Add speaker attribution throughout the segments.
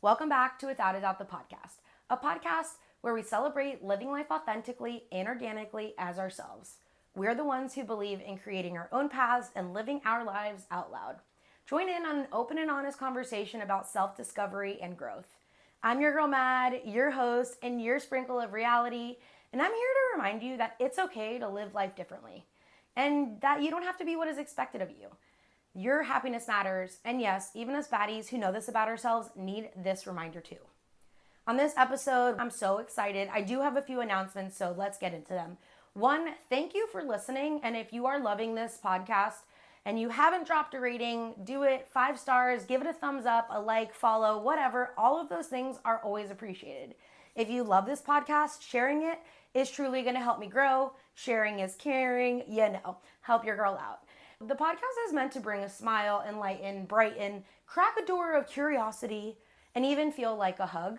Speaker 1: Welcome back to Without a Doubt, the podcast, a podcast where we celebrate living life authentically and organically as ourselves. We're the ones who believe in creating our own paths and living our lives out loud. Join in on an open and honest conversation about self-discovery and growth. I'm your girl Mad, your host, and your sprinkle of reality, and I'm here to remind you that it's okay to live life differently, and that you don't have to be what is expected of you. Your happiness matters, and yes, even us baddies who know this about ourselves need this reminder too. On this episode, I'm so excited. I do have a few announcements, so let's get into them. One, thank you for listening, and if you are loving this podcast and you haven't dropped a rating, do it. 5 stars, give it a thumbs up, a like, follow, whatever. All of those things are always appreciated. If you love this podcast, sharing it is truly going to help me grow. Sharing is caring, help your girl out. The podcast is meant to bring a smile, enlighten, brighten, crack a door of curiosity, and even feel like a hug.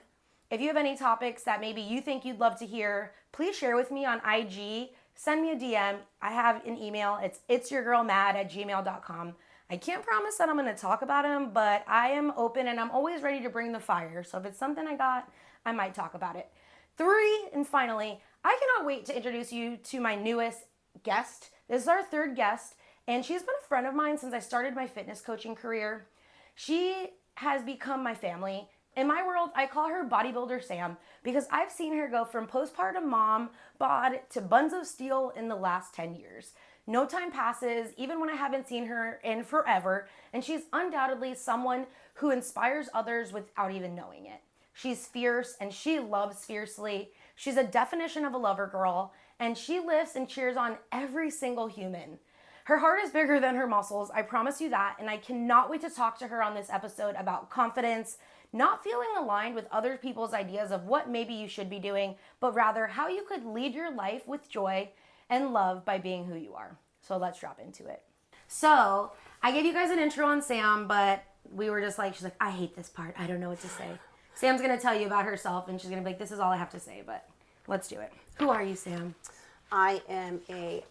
Speaker 1: If you have any topics that maybe you think you'd love to hear, please share with me on IG. Send me a DM. I have an email. It's yourgirlmad@gmail.com. I can't promise that I'm going to talk about them, but I am open and I'm always ready to bring the fire. So if it's something I got, I might talk about it. 3, and finally, I cannot wait to introduce you to my newest guest. This is our 3rd guest. And she's been a friend of mine since I started my fitness coaching career. She has become my family. In my world, I call her Bodybuilder Sam because I've seen her go from postpartum mom bod to buns of steel in the last 10 years. No time passes, even when I haven't seen her in forever, and she's undoubtedly someone who inspires others without even knowing it. She's fierce and she loves fiercely. She's a definition of a lover girl, and she lifts and cheers on every single human. Her heart is bigger than her muscles, I promise you that, and I cannot wait to talk to her on this episode about confidence, not feeling aligned with other people's ideas of what maybe you should be doing, but rather how you could lead your life with joy and love by being who you are. So let's drop into it. So, I gave you guys an intro on Sam, but we were just like, she's like, I hate this part, I don't know what to say. Sam's gonna tell you about herself, and she's gonna be like, this is all I have to say, but let's do it. Who are you, Sam?
Speaker 2: I am a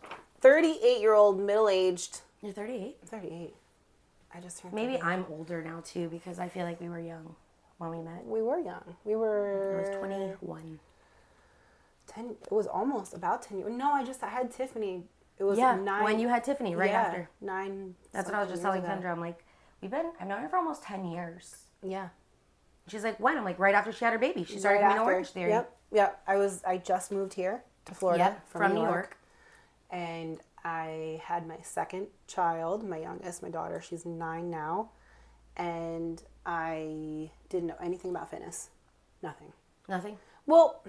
Speaker 2: 38-year-old middle-aged.
Speaker 1: You're 38?
Speaker 2: 38. I just turned
Speaker 1: Maybe
Speaker 2: 38.
Speaker 1: I'm older now too because I feel like we were young when we met.
Speaker 2: We were young.
Speaker 1: I was 21.
Speaker 2: 10. It was almost about 10 years. No, I had Tiffany. It was 9.
Speaker 1: When you had Tiffany, right after.
Speaker 2: 9.
Speaker 1: That's what I was just telling Kendra. I'm like, I've known her for almost 10 years.
Speaker 2: Yeah.
Speaker 1: She's like, when? I'm like, right after she had her baby. She started
Speaker 2: right
Speaker 1: coming to Orange Theory.
Speaker 2: Yep. I just moved here to Florida
Speaker 1: from New York.
Speaker 2: And I had my second child, my youngest, my daughter. She's 9 now. And I didn't know anything about fitness. Nothing.
Speaker 1: Nothing?
Speaker 2: Well,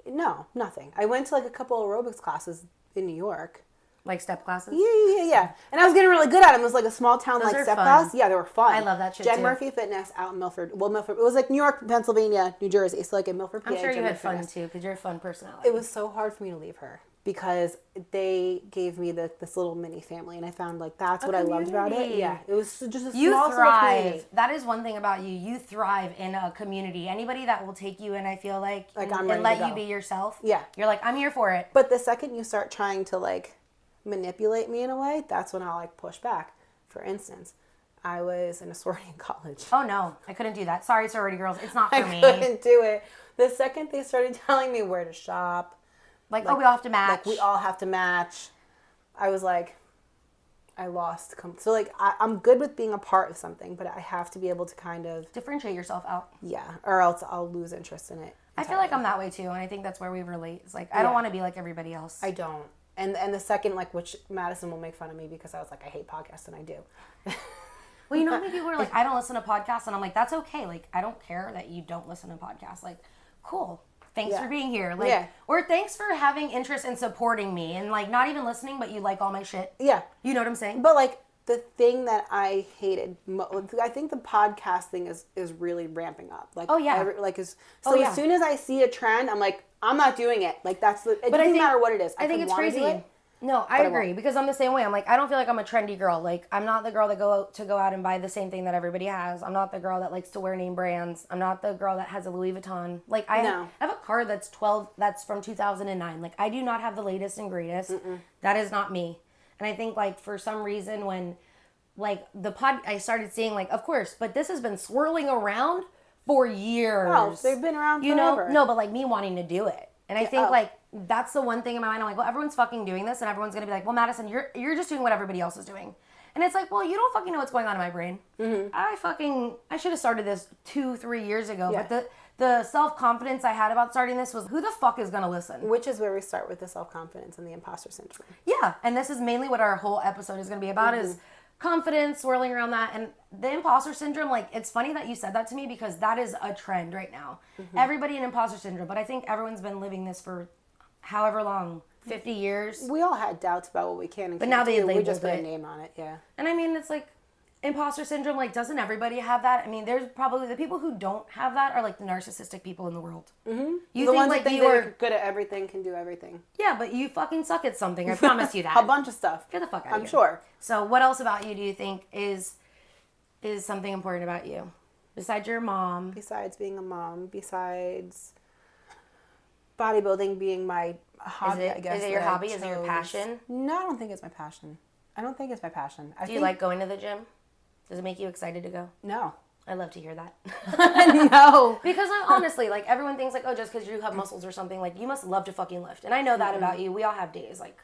Speaker 2: no, nothing. I went to like a couple aerobics classes in New York.
Speaker 1: Like step classes?
Speaker 2: Yeah. And I was getting really good at them. It was like a small town
Speaker 1: Those
Speaker 2: like
Speaker 1: are
Speaker 2: step
Speaker 1: fun.
Speaker 2: class. Yeah, they were fun.
Speaker 1: I love that shit
Speaker 2: Jen
Speaker 1: too.
Speaker 2: Murphy Fitness out in Milford. Well, Milford. It was like New York, Pennsylvania, New Jersey. So like in Milford, PA.
Speaker 1: I'm sure you
Speaker 2: Jen
Speaker 1: had
Speaker 2: Murphy
Speaker 1: fun
Speaker 2: Fitness.
Speaker 1: too because you're a fun personality.
Speaker 2: It was so hard for me to leave her because they gave me this little mini family, and I found like that's what I loved about it.
Speaker 1: community.
Speaker 2: Yeah, it was just a
Speaker 1: You
Speaker 2: small sort of community.
Speaker 1: thrive. That is one thing about you. You thrive in a community. Anybody that will take you in, I feel like
Speaker 2: I'm
Speaker 1: and
Speaker 2: ready
Speaker 1: let
Speaker 2: to
Speaker 1: you
Speaker 2: go.
Speaker 1: be yourself.
Speaker 2: Yeah.
Speaker 1: You're like, I'm here for it.
Speaker 2: But the second you start trying to like manipulate me in a way, that's when I'll like push back. For instance, I was in a sorority in college.
Speaker 1: Oh no, I couldn't do that. Sorry, sorority girls. It's not for
Speaker 2: I
Speaker 1: me.
Speaker 2: couldn't do it. The second they started telling me where to shop,
Speaker 1: Like, oh, we all have to match.
Speaker 2: like we all have to match, I was like, I lost. So like I'm good with being a part of something, but I have to be able to kind of
Speaker 1: differentiate yourself out.
Speaker 2: or else I'll lose interest in it.
Speaker 1: I feel like I'm that way too, and I think that's where we relate. It's like I don't want to be like everybody else.
Speaker 2: I don't. And the second, like, which Madison will make fun of me because I was like, I hate podcasts, and I do.
Speaker 1: Well, you know how many people are like, I don't listen to podcasts, and I'm like, that's okay. Like, I don't care that you don't listen to podcasts. Like, cool. Thanks for being here. Like, or thanks for having interest in supporting me, and like not even listening, but you like all my shit.
Speaker 2: Yeah.
Speaker 1: You know what I'm saying?
Speaker 2: But like the thing that I hated, I think the podcast thing is really ramping up. Like, as soon as I see a trend, I'm like, I'm not doing it. Like it doesn't matter what it is.
Speaker 1: I think it's crazy. No, I agree because I'm the same way. I'm like, I don't feel like I'm a trendy girl. Like, I'm not the girl that go out and buy the same thing that everybody has. I'm not the girl that likes to wear name brands. I'm not the girl that has a Louis Vuitton. Like, I have a car that's from 2009. Like, I do not have the latest and greatest. That is not me. And I think, like, for some reason when, like, I started seeing, like, of course, but this has been swirling around for years.
Speaker 2: Oh, they've been around forever.
Speaker 1: No, but like me wanting to do it. And I think like that's the one thing in my mind. I'm like, well, everyone's fucking doing this, and everyone's gonna be like, well, Madison, you're just doing what everybody else is doing. And it's like, well, you don't fucking know what's going on in my brain. Mm-hmm. I should have started this 2-3 years ago. Yeah. But the self-confidence I had about starting this was, who the fuck is gonna listen?
Speaker 2: Which is where we start with the self-confidence and the imposter syndrome.
Speaker 1: Yeah, and this is mainly what our whole episode is gonna be about is confidence, swirling around that, and the imposter syndrome. Like, it's funny that you said that to me because that is a trend right now. Mm-hmm. Everybody in imposter syndrome, but I think everyone's been living this for however long, 50 years.
Speaker 2: We all had doubts about what we can and
Speaker 1: but now they
Speaker 2: we just put a name on it. Yeah.
Speaker 1: And I mean, it's like imposter syndrome. Like, doesn't everybody have that? I mean, there's probably the people who don't have that are like the narcissistic people in the world.
Speaker 2: Mm-hmm. The ones like that think they're good at everything, can do everything.
Speaker 1: Yeah, but you fucking suck at something. I promise you that.
Speaker 2: A bunch of stuff.
Speaker 1: Get the fuck out of here.
Speaker 2: I'm sure.
Speaker 1: So what else about you do you think is something important about you? Besides your mom?
Speaker 2: Besides being a mom. Besides bodybuilding being my hobby, I guess.
Speaker 1: Is it your hobby? Is it your passion?
Speaker 2: No, I don't think it's my passion.
Speaker 1: Do you like going to the gym? Does it make you excited to go?
Speaker 2: No.
Speaker 1: I love to hear that.
Speaker 2: No.
Speaker 1: Because honestly, like, everyone thinks like, oh, just because you have muscles or something, like, you must love to fucking lift. And I know that about you. We all have days. Like,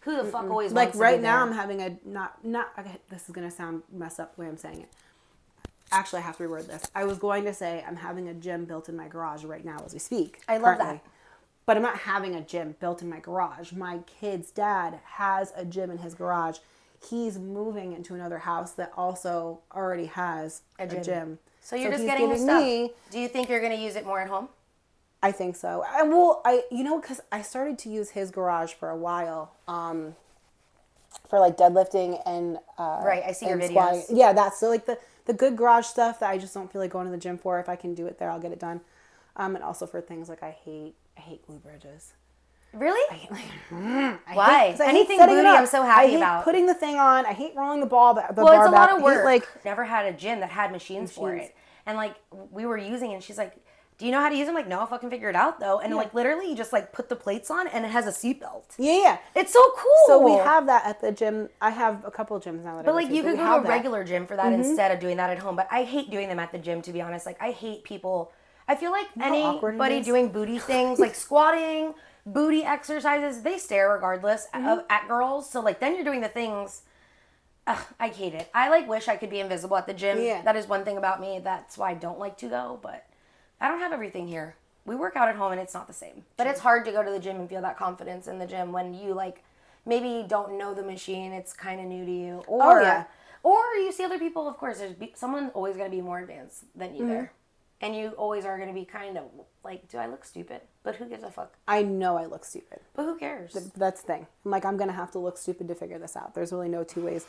Speaker 1: who the fuck always
Speaker 2: like
Speaker 1: wants to
Speaker 2: right
Speaker 1: be
Speaker 2: now
Speaker 1: there?
Speaker 2: I'm having a not okay, this is gonna sound messed up the way I'm saying it. Actually, I have to reword this. I was going to say I'm having a gym built in my garage right now as we speak.
Speaker 1: I love that.
Speaker 2: But I'm not having a gym built in my garage. My kid's dad has a gym in his garage. He's moving into another house that also already has a gym.
Speaker 1: So you're just getting the stuff. Do you think you're going to use it more at home?
Speaker 2: I think so. Because I started to use his garage for a while, for like deadlifting and
Speaker 1: right. I see your videos.
Speaker 2: Squatting. Yeah, that's so like the good garage stuff that I just don't feel like going to the gym for. If I can do it there, I'll get it done. And also for things like I hate glue bridges.
Speaker 1: Really?
Speaker 2: Why?
Speaker 1: Anything booty, I'm so happy about.
Speaker 2: I hate putting the thing on. I hate rolling the bar back.
Speaker 1: Well, it's a lot of work. Never had a gym that had machines for it. And like, we were using it, and she's like, do you know how to use them? Like, no, I'll fucking figure it out though. And like, literally, you just like put the plates on, and it has a seatbelt.
Speaker 2: Yeah.
Speaker 1: It's so cool.
Speaker 2: So we have that at the gym. I have a couple of gyms now that
Speaker 1: but like, you could go to a regular gym for that instead of doing that at home. But I hate doing them at the gym, to be honest. Like, I hate people. I feel like anybody doing booty things, like squatting, booty exercises, they stare regardless at girls. So like, then you're doing the things. I hate it. I like wish I could be invisible at the gym. Yeah. That is one thing about me. That's why I don't like to go. But I don't have everything here. We work out at home and it's not the same. But it's hard to go to the gym and feel that confidence in the gym when you like maybe don't know the machine. It's kind of new to you. Or you see other people. Of course, there's someone always going to be more advanced than you there. And you always are going to be kind of like, do I look stupid? But who gives a fuck?
Speaker 2: I know I look stupid.
Speaker 1: But who cares?
Speaker 2: That's the thing. I'm like, I'm going to have to look stupid to figure this out. There's really no two ways.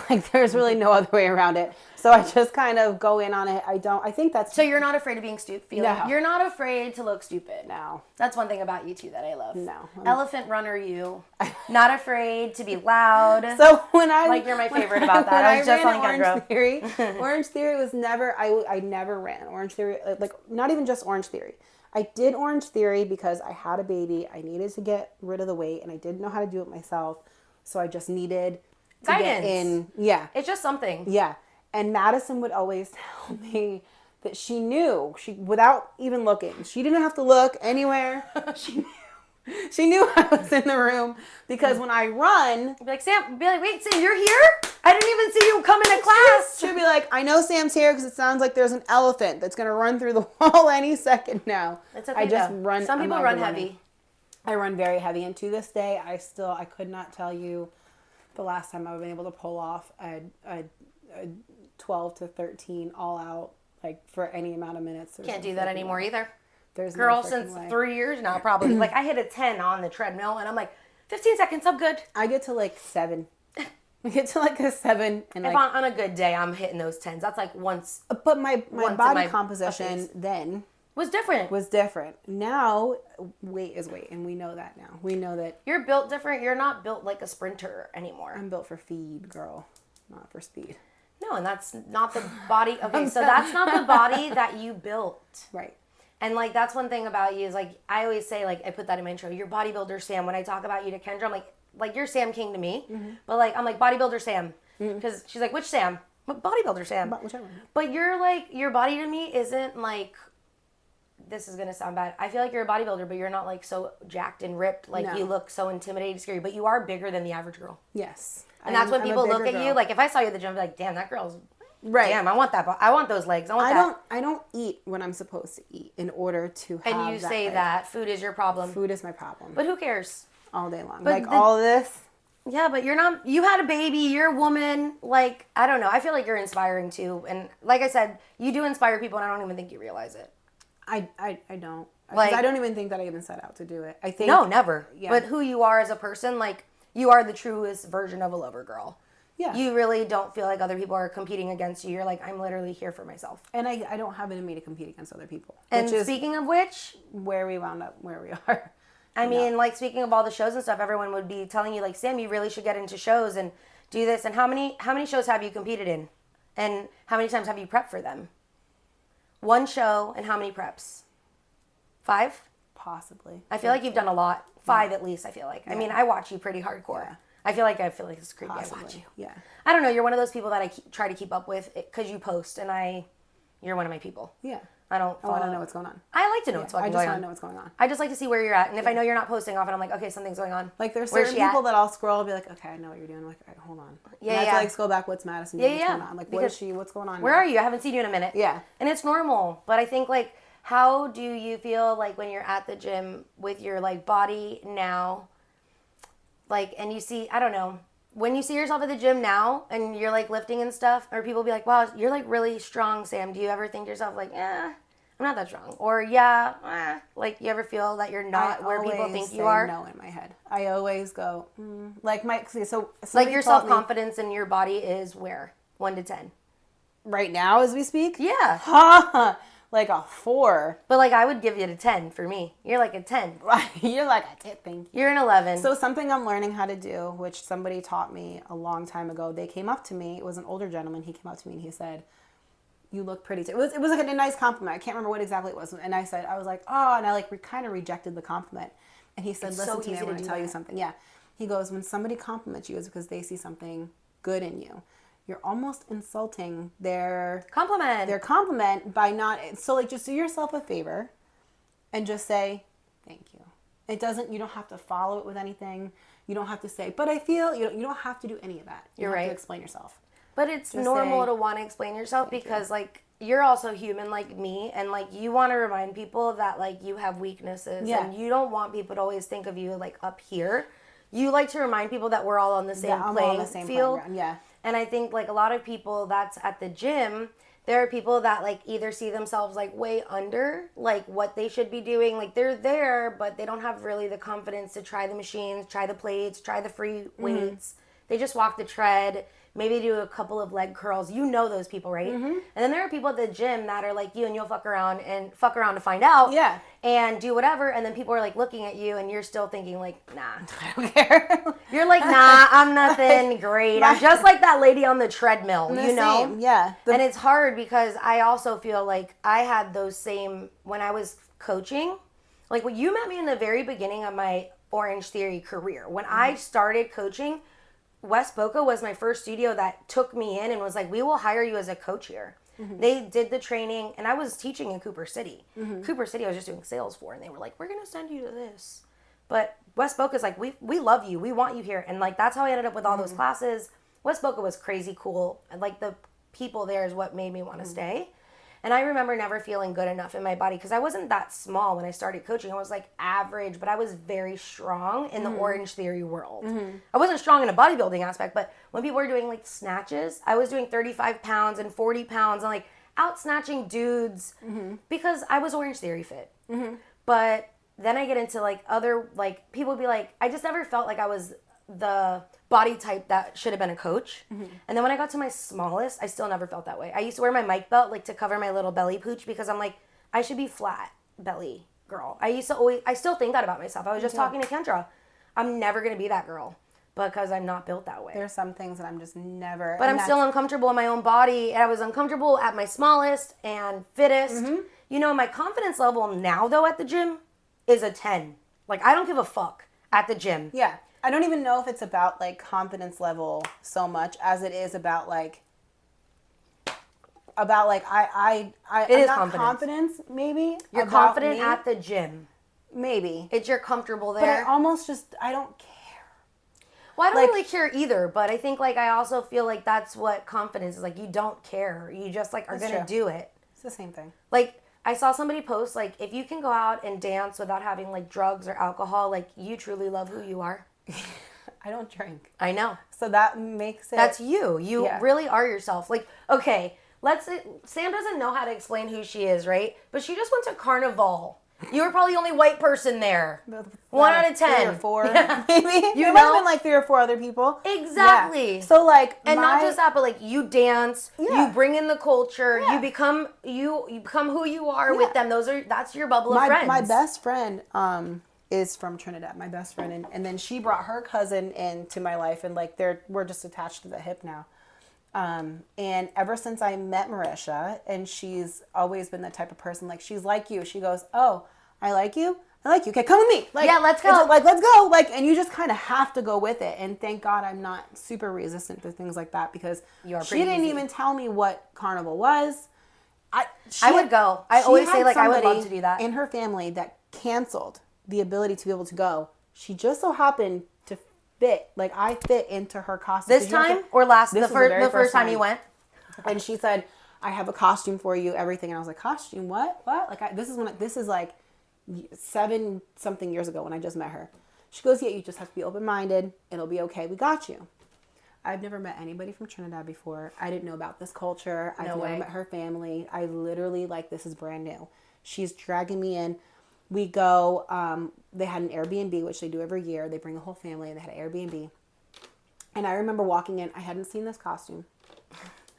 Speaker 2: Like, there's really no other way around it. So I just kind of go in on it. I think that's...
Speaker 1: So you're not afraid of being stupid?
Speaker 2: No.
Speaker 1: You're not afraid to look stupid?
Speaker 2: No.
Speaker 1: That's one thing about you, too, that I love.
Speaker 2: No.
Speaker 1: Elephant runner you. Not afraid to be loud.
Speaker 2: So when I...
Speaker 1: Like, you're my favorite about that. I was just on
Speaker 2: Orange Theory. Orange Theory was never... I never ran Orange Theory. Like, not even just Orange Theory. I did Orange Theory because I had a baby. I needed to get rid of the weight, and I didn't know how to do it myself. So I just needed to
Speaker 1: guidance.
Speaker 2: Get in. Yeah.
Speaker 1: It's just something.
Speaker 2: Yeah. And Madison would always tell me that she knew, without even looking. She didn't have to look anywhere. She knew I was in the room because when I run...
Speaker 1: Be like, wait, Sam, you're here? I didn't even see you come into class.
Speaker 2: She'll be like, I know Sam's here because it sounds like there's an elephant that's going to run through the wall any second now.
Speaker 1: It's okay,
Speaker 2: I just run.
Speaker 1: Some people run heavy.
Speaker 2: I run very heavy. And to this day, I could not tell you the last time I've been able to pull off a 12 to 13 all out, like for any amount of minutes.
Speaker 1: Can't do that anymore either.
Speaker 2: There's
Speaker 1: Girl, since 3 years now, probably. Like, I hit a 10 on the treadmill, and I'm like, 15 seconds, I'm good.
Speaker 2: I get to like 7. I get to like a 7. And
Speaker 1: if on a good day, I'm hitting those 10s. That's like once.
Speaker 2: But my body composition then
Speaker 1: was different.
Speaker 2: Now, weight is weight, and we know that now. We know that.
Speaker 1: You're built different. You're not built like a sprinter anymore.
Speaker 2: I'm built for feed, girl, not for speed.
Speaker 1: No, and that's not the body. Okay, so that's not the body that you built.
Speaker 2: Right.
Speaker 1: And, like, that's one thing about you is, like, I always say, like, I put that in my intro, you're bodybuilder Sam. When I talk about you to Kendra, I'm like you're Sam King to me. Mm-hmm. But, like, I'm like, bodybuilder Sam. Because she's like, which Sam? Bodybuilder, Sam.
Speaker 2: Whichever.
Speaker 1: But you're like, your body to me isn't like, this is going to sound bad. I feel like you're a bodybuilder, but you're not like so jacked and ripped. Like you look so intimidating, scary, but you are bigger than the average girl.
Speaker 2: Yes.
Speaker 1: And that's when people look at you. Like if I saw you at the gym, I'd be like, damn, that girl's right. Damn, I want that. I want those legs.
Speaker 2: I don't eat when I'm supposed to eat in order to have.
Speaker 1: And you say that food is your problem.
Speaker 2: Food is my problem.
Speaker 1: But who cares?
Speaker 2: All day long. But all this.
Speaker 1: Yeah, but you're not. You had a baby. You're a woman. Like I don't know. I feel like you're inspiring too. And like I said, you do inspire people, and I don't even think you realize it.
Speaker 2: I don't. Like I don't even think that I even set out to do it. I think
Speaker 1: no, never. Yeah. But who you are as a person, like you are the truest version of a lover girl. Yeah. You really don't feel like other people are competing against you. You're like, I'm literally here for myself.
Speaker 2: And I don't have it in me to compete against other people.
Speaker 1: And speaking of which,
Speaker 2: where we wound up where we are.
Speaker 1: I mean, like speaking of all the shows and stuff, everyone would be telling you like, Sam, you really should get into shows and do this. And how many shows have you competed in? And how many times have you prepped for them? One show and how many preps? 5?
Speaker 2: Possibly.
Speaker 1: I feel like you've done a lot. 5 at least, I feel like. Yeah. I mean, I watch you pretty hardcore. Yeah. I feel like it's creepy. Possibly. I watch you.
Speaker 2: Yeah.
Speaker 1: I don't know. You're one of those people that I try to keep up with because you post, and you're one of my people.
Speaker 2: Yeah.
Speaker 1: I want
Speaker 2: to know what's going on.
Speaker 1: I like to know what's going on.
Speaker 2: I just want to know what's going on.
Speaker 1: I just like to see where you're at, and if I know you're not posting often, I'm like, okay, something's going on.
Speaker 2: Like there's certain people that I'll scroll and be like, okay, I know what you're doing. I'm like, all right, hold on.
Speaker 1: Yeah,
Speaker 2: and I have to like scroll back. What's Madison doing? What's going on? Like, what's going on?
Speaker 1: Where are you? I haven't seen you in a minute.
Speaker 2: Yeah.
Speaker 1: And it's normal, but I think like, how do you feel like when you're at the gym with your like body now, like, and you see, I don't know. When you see yourself at the gym now and you're like lifting and stuff, or people be like, wow, you're like really strong, Sam. Do you ever think to yourself like, I'm not that strong? Or like you ever feel that you're not where people think you are?
Speaker 2: No, in my head. I always go, like
Speaker 1: like your self-confidence in your body is where? 1 to 10?
Speaker 2: Right now as we speak?
Speaker 1: Yeah.
Speaker 2: Like a 4.
Speaker 1: But like I would give you a 10 for me. You're like a 10.
Speaker 2: You're like a 10, thank you.
Speaker 1: You're an 11.
Speaker 2: So something I'm learning how to do, which somebody taught me a long time ago. They came up to me. It was an older gentleman. He came up to me and he said, you look pretty. It was like a nice compliment. I can't remember what exactly it was. And I was like, oh, and I like kind of rejected the compliment. And he said, listen to me, I want to tell you something. Yeah. He goes, when somebody compliments you, it's because they see something good in you. You're almost insulting their compliment by not. So like, just do yourself a favor and just say, thank you. You don't have to follow it with anything. You don't have to say, but I feel, you don't have to do any of that. You don't have to explain yourself.
Speaker 1: But it's just normal to want to explain yourself because like, you're also human like me. And like, you want to remind people that like you have weaknesses and you don't want people to always think of you like up here. You like to remind people that we're all on the same playing field.
Speaker 2: Yeah.
Speaker 1: And I think, like, a lot of people that's at the gym, there are people that, like, either see themselves, like, way under, like, what they should be doing. Like, they're there, but they don't have really the confidence to try the machines, try the plates, try the free weights. They just walk the tread, maybe do a couple of leg curls. You know those people, right? Mm-hmm. And then there are people at the gym that are like you, and you'll fuck around to find out.
Speaker 2: Yeah.
Speaker 1: And do whatever, and then people are, like, looking at you, and you're still thinking, like, nah.
Speaker 2: I don't care.
Speaker 1: You're like, nah, I'm nothing great. I'm just like that lady on the treadmill, you know?
Speaker 2: Same. Yeah.
Speaker 1: And it's hard because I also feel like I had those same, when I was coaching, like, when you met me in the very beginning of my Orange Theory career. When I started coaching, West Boca was my first studio that took me in and was like, we will hire you as a coach here. Mm-hmm. They did the training, and I was teaching in Cooper City. Mm-hmm. Cooper City I was just doing sales for, and they were like, we're going to send you to this. But West Boca's like, we love you. We want you here. And, like, that's how I ended up with all those classes. West Boca was crazy cool. And, like, the people there is what made me want to stay. And I remember never feeling good enough in my body because I wasn't that small when I started coaching. I was like average, but I was very strong in the Orange Theory world. Mm-hmm. I wasn't strong in a bodybuilding aspect, but when people were doing like snatches, I was doing 35 pounds and 40 pounds and like out snatching dudes because I was Orange Theory fit. Mm-hmm. But then I get into like other, like people would be like, I just never felt like I was the body type that should have been a coach. Mm-hmm. And then when I got to my smallest, I still never felt that way. I used to wear my mic belt like to cover my little belly pooch because I'm like, I should be flat belly girl. I still think that about myself. I was just talking to Kendra. I'm never going to be that girl because I'm not built that way.
Speaker 2: There's some things that I'm just never.
Speaker 1: But I'm still uncomfortable in my own body. And I was uncomfortable at my smallest and fittest. Mm-hmm. You know, my confidence level now though at the gym is a 10. Like I don't give a fuck at the gym.
Speaker 2: Yeah. I don't even know if it's about, like, confidence level so much as it is about, like, about like I'm not confidence maybe.
Speaker 1: You're confident at the gym.
Speaker 2: Maybe.
Speaker 1: You're comfortable there.
Speaker 2: But I don't care.
Speaker 1: Well, I don't really care either, but I think like I also feel like that's what confidence is. Like you don't care. You just like are going to do it.
Speaker 2: It's the same thing.
Speaker 1: Like I saw somebody post like if you can go out and dance without having like drugs or alcohol, like you truly love who you are.
Speaker 2: I don't drink.
Speaker 1: I know.
Speaker 2: So that makes it.
Speaker 1: That's you. You really are yourself. Like, okay, Sam doesn't know how to explain who she is, right? But she just went to Carnival. You were probably the only white person there. 1 out of 10.
Speaker 2: 3 or 4, maybe. There might have been like 3 or 4 other people.
Speaker 1: Exactly.
Speaker 2: Yeah. So like,
Speaker 1: and not just that, but like you dance, you bring in the culture, you become who you are with them. That's your bubble of friends.
Speaker 2: My best friend is from Trinidad. My best friend, and then she brought her cousin into my life, and like we're just attached to the hip now. And ever since I met Marisha, and she's always been the type of person, like, she's like you. She goes, oh, I like you. Okay, come with me. Like,
Speaker 1: yeah, let's go.
Speaker 2: Like, let's go. Like, and you just kind of have to go with it. And thank God I'm not super resistant to things like that, because she didn't even tell me what Carnival was.
Speaker 1: I would go. I always say, like, I would love to do that.
Speaker 2: In her family that canceled the ability to be able to go. She just so happened to fit. Like, I fit into her costume.
Speaker 1: This time or last? The first time you went?
Speaker 2: And she said, I have a costume for you, everything. And I was like, costume? What? Like, this is like 7-something years ago when I just met her. She goes, yeah, you just have to be open-minded. It'll be okay. We got you. I've never met anybody from Trinidad before. I didn't know about this culture. I've never met her family. I literally, like, this is brand new. She's dragging me in. We go, they had an Airbnb, which they do every year. They bring the whole family, and they had an Airbnb. And I remember walking in. I hadn't seen this costume.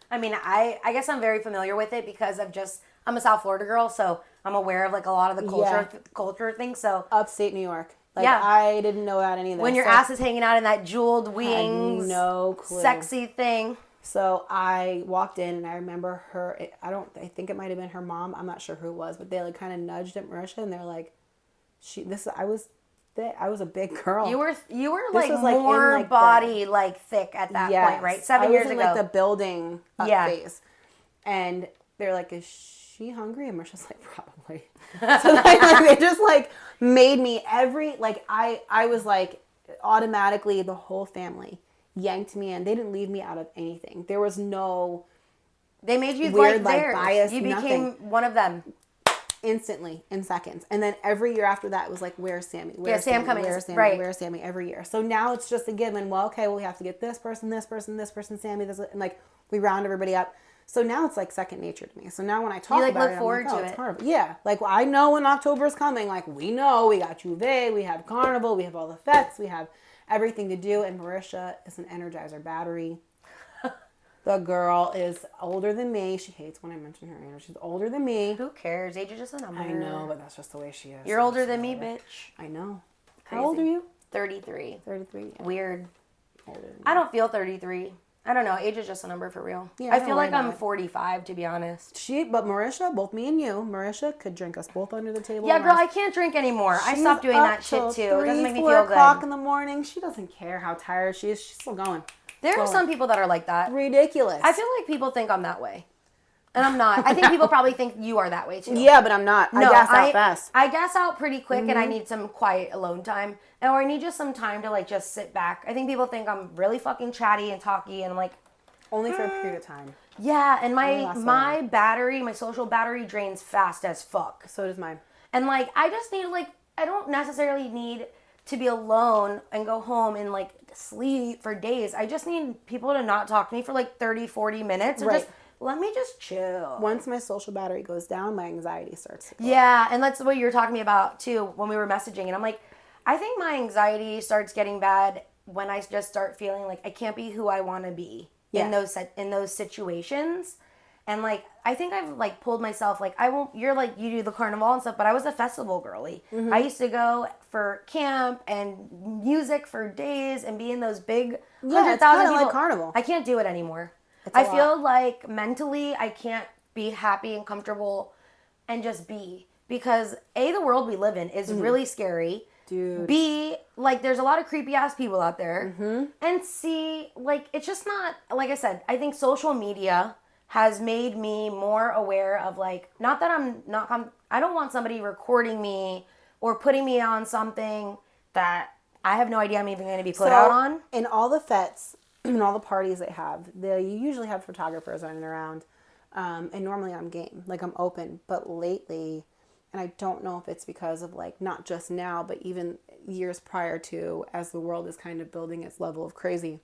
Speaker 1: I mean, I guess I'm very familiar with it because I'm a South Florida girl, so I'm aware of, like, a lot of the culture things. So
Speaker 2: upstate New York. Like, I didn't know about any of that.
Speaker 1: When your ass is hanging out in that jeweled wings.
Speaker 2: No clue.
Speaker 1: Sexy thing.
Speaker 2: So I walked in, and I remember her. I think it might have been her mom. I'm not sure who it was, but they like kind of nudged at Marisha, and they're like, I was thick. I was a big girl.
Speaker 1: You were like more like body like thick at that point, right? 7 years ago.
Speaker 2: Like the building phase, and they're like, is she hungry? And Marisha's like, probably. So like, they just like made me I was like automatically the whole family yanked me in. They didn't leave me out of anything. There was no.
Speaker 1: They made you
Speaker 2: weird,
Speaker 1: like theirs.
Speaker 2: Bias.
Speaker 1: You became
Speaker 2: nothing.
Speaker 1: One of them.
Speaker 2: Instantly, in seconds. And then every year after that, it was like, where's Sammy?
Speaker 1: Sam coming.
Speaker 2: Where's Sammy?
Speaker 1: Right.
Speaker 2: Where's Sammy? Every year. So now it's just a given. Well, okay, we have to get this person, Sammy, this, and like we round everybody up. So now it's like second nature to me. So now when I talk about it, I'm like, oh, it's hard. Yeah. Like, I know when October is coming. Like, we know we got Juve, we have Carnival, we have all the fetes, we have everything to do. And Marisha is an Energizer battery. The girl is older than me. She hates when I mention her age. She's older than me.
Speaker 1: Who cares? Age is just a number.
Speaker 2: I know, but that's just the way she is.
Speaker 1: You're older than me, bitch.
Speaker 2: I know.
Speaker 1: Crazy.
Speaker 2: How old are you?
Speaker 1: 33.
Speaker 2: 33. Yeah.
Speaker 1: Weird.
Speaker 2: Older than me.
Speaker 1: I don't feel 33. I don't know. Age is just a number for real. Yeah, I feel like I'm 45, to be honest.
Speaker 2: But Marisha, both me and you, Marisha could drink us both under the table.
Speaker 1: Yeah, girl, I can't drink anymore. I stopped doing that shit too. It doesn't make me feel good.
Speaker 2: 4 o'clock in the morning. She doesn't care how tired she is. She's still going.
Speaker 1: There are some people that are like that.
Speaker 2: Ridiculous.
Speaker 1: I feel like people think I'm that way. And I'm not. I think people probably think you are that way too.
Speaker 2: Yeah, but I'm not. I gas out fast.
Speaker 1: I gas out pretty quick, and I need some quiet alone time. Or I need just some time to like just sit back. I think people think I'm really fucking chatty and talky, and I'm like...
Speaker 2: Only for a period of time.
Speaker 1: Yeah, and my social battery drains fast as fuck.
Speaker 2: So does mine.
Speaker 1: And like, I just need I don't necessarily need to be alone and go home and like sleep for days. I just need people to not talk to me for like 30, 40 minutes. And just let me just chill.
Speaker 2: Once my social battery goes down, my anxiety starts to go
Speaker 1: up. And that's what you were talking to me about too when we were messaging. And I'm like, I think my anxiety starts getting bad when I just start feeling like I can't be who I want to be in those situations. And like, I think I've like pulled myself, like you're like, you do the carnival and stuff, but I was a festival girly. Mm-hmm. I used to go for camp and music for days and be in those big 100,000 people.
Speaker 2: Like carnival.
Speaker 1: I can't do it anymore. I feel like mentally I can't be happy and comfortable and just be, because A, the world we live in is really scary.
Speaker 2: Dude.
Speaker 1: B, like, there's a lot of creepy ass people out there. Mm-hmm. And C, like, it's just not, like I said, I think social media has made me more aware of like, not that I don't want somebody recording me or putting me on something that I have no idea I'm even going to be put out on.
Speaker 2: In all the fetes and all the parties they usually have photographers running around. And normally I'm game, like I'm open, but lately, and I don't know if it's because of like, not just now, but even years prior to, as the world is kind of building its level of crazy,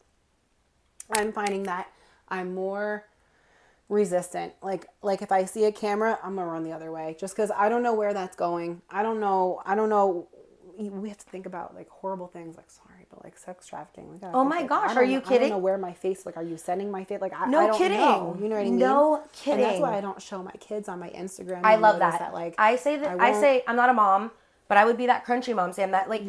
Speaker 2: I'm finding that I'm more resistant. Like if I see a camera, I'm gonna run the other way just because I don't know where that's going. I don't know. We have to think about like horrible things, like sorry, but like sex trafficking.
Speaker 1: Oh my gosh, are you kidding?
Speaker 2: I don't know where my face. Like, are you sending my face? Like, I don't
Speaker 1: kidding.
Speaker 2: know. You know what I mean?
Speaker 1: No kidding.
Speaker 2: And that's why I don't show my kids on my Instagram.
Speaker 1: I love that. Like, I say I'm not a mom, but I would be that crunchy mom, Sam. That like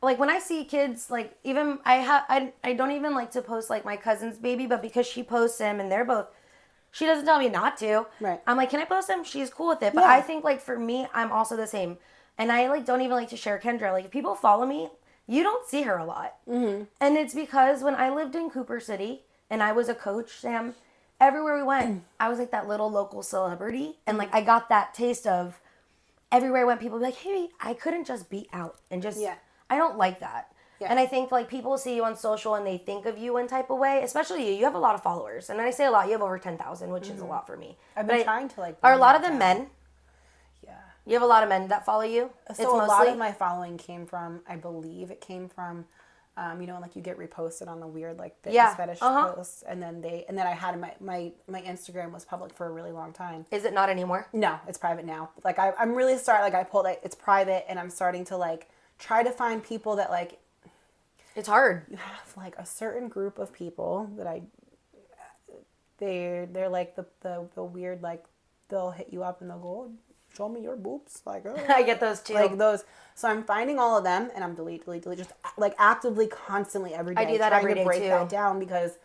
Speaker 1: Like when I see kids, like even I don't even like to post like my cousin's baby, but because she posts him and they're both. She doesn't tell me not to.
Speaker 2: Right.
Speaker 1: I'm like, can I post him? She's cool with it. But I think like for me, I'm also the same. And I like don't even like to share Kendra. Like if people follow me, you don't see her a lot. Mm-hmm. And it's because when I lived in Cooper City and I was a coach, Sam, everywhere we went, I was like that little local celebrity. And like I got that taste of everywhere I went, people would be like, hey, I couldn't just be out and just, I don't like that. Yeah. And I think like people see you on social and they think of you in type of way, especially you. You have a lot of followers. And I say a lot, you have over 10,000, which is a lot for me.
Speaker 2: I've been trying to like.
Speaker 1: Are a lot of them men? Yeah. You have a lot of men that follow you?
Speaker 2: So a lot of my following came from, I believe it came from, like you get reposted on the weird like fitness fetish posts. And then I had my Instagram was public for a really long time.
Speaker 1: Is it not anymore?
Speaker 2: No, it's private now. Like I'm really starting, like I pulled it, it's private and I'm starting to like try to find people that like.
Speaker 1: It's hard.
Speaker 2: You have like a certain group of people that they're like the weird, like they'll hit you up and they'll go, show me your boobs. Like, oh.
Speaker 1: I get those too.
Speaker 2: Like those. So I'm finding all of them and I'm delete, just like actively, constantly every day.
Speaker 1: I do that every day too.
Speaker 2: Trying to break that down because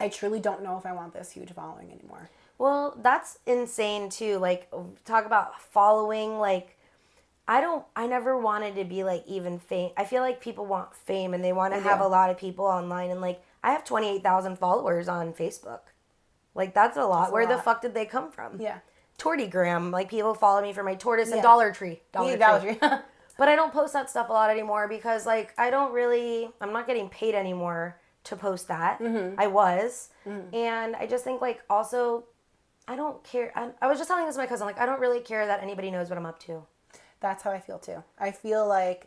Speaker 2: I truly don't know if I want this huge following anymore.
Speaker 1: Well, that's insane too. Like talk about following, like, I never wanted to be like even fame. I feel like people want fame and they want to have a lot of people online. And like, I have 28,000 followers on Facebook. Like, that's a lot. Where the fuck did they come from?
Speaker 2: Yeah.
Speaker 1: Tortigram. Like, people follow me for my tortoise and Dollar Tree. Dollar Tree. But I don't post that stuff a lot anymore because like, I'm not getting paid anymore to post that. Mm-hmm. I was. Mm-hmm. And I just think like also, I don't care. I was just telling this to my cousin. Like, I don't really care that anybody knows what I'm up to.
Speaker 2: That's how I feel too. I feel like...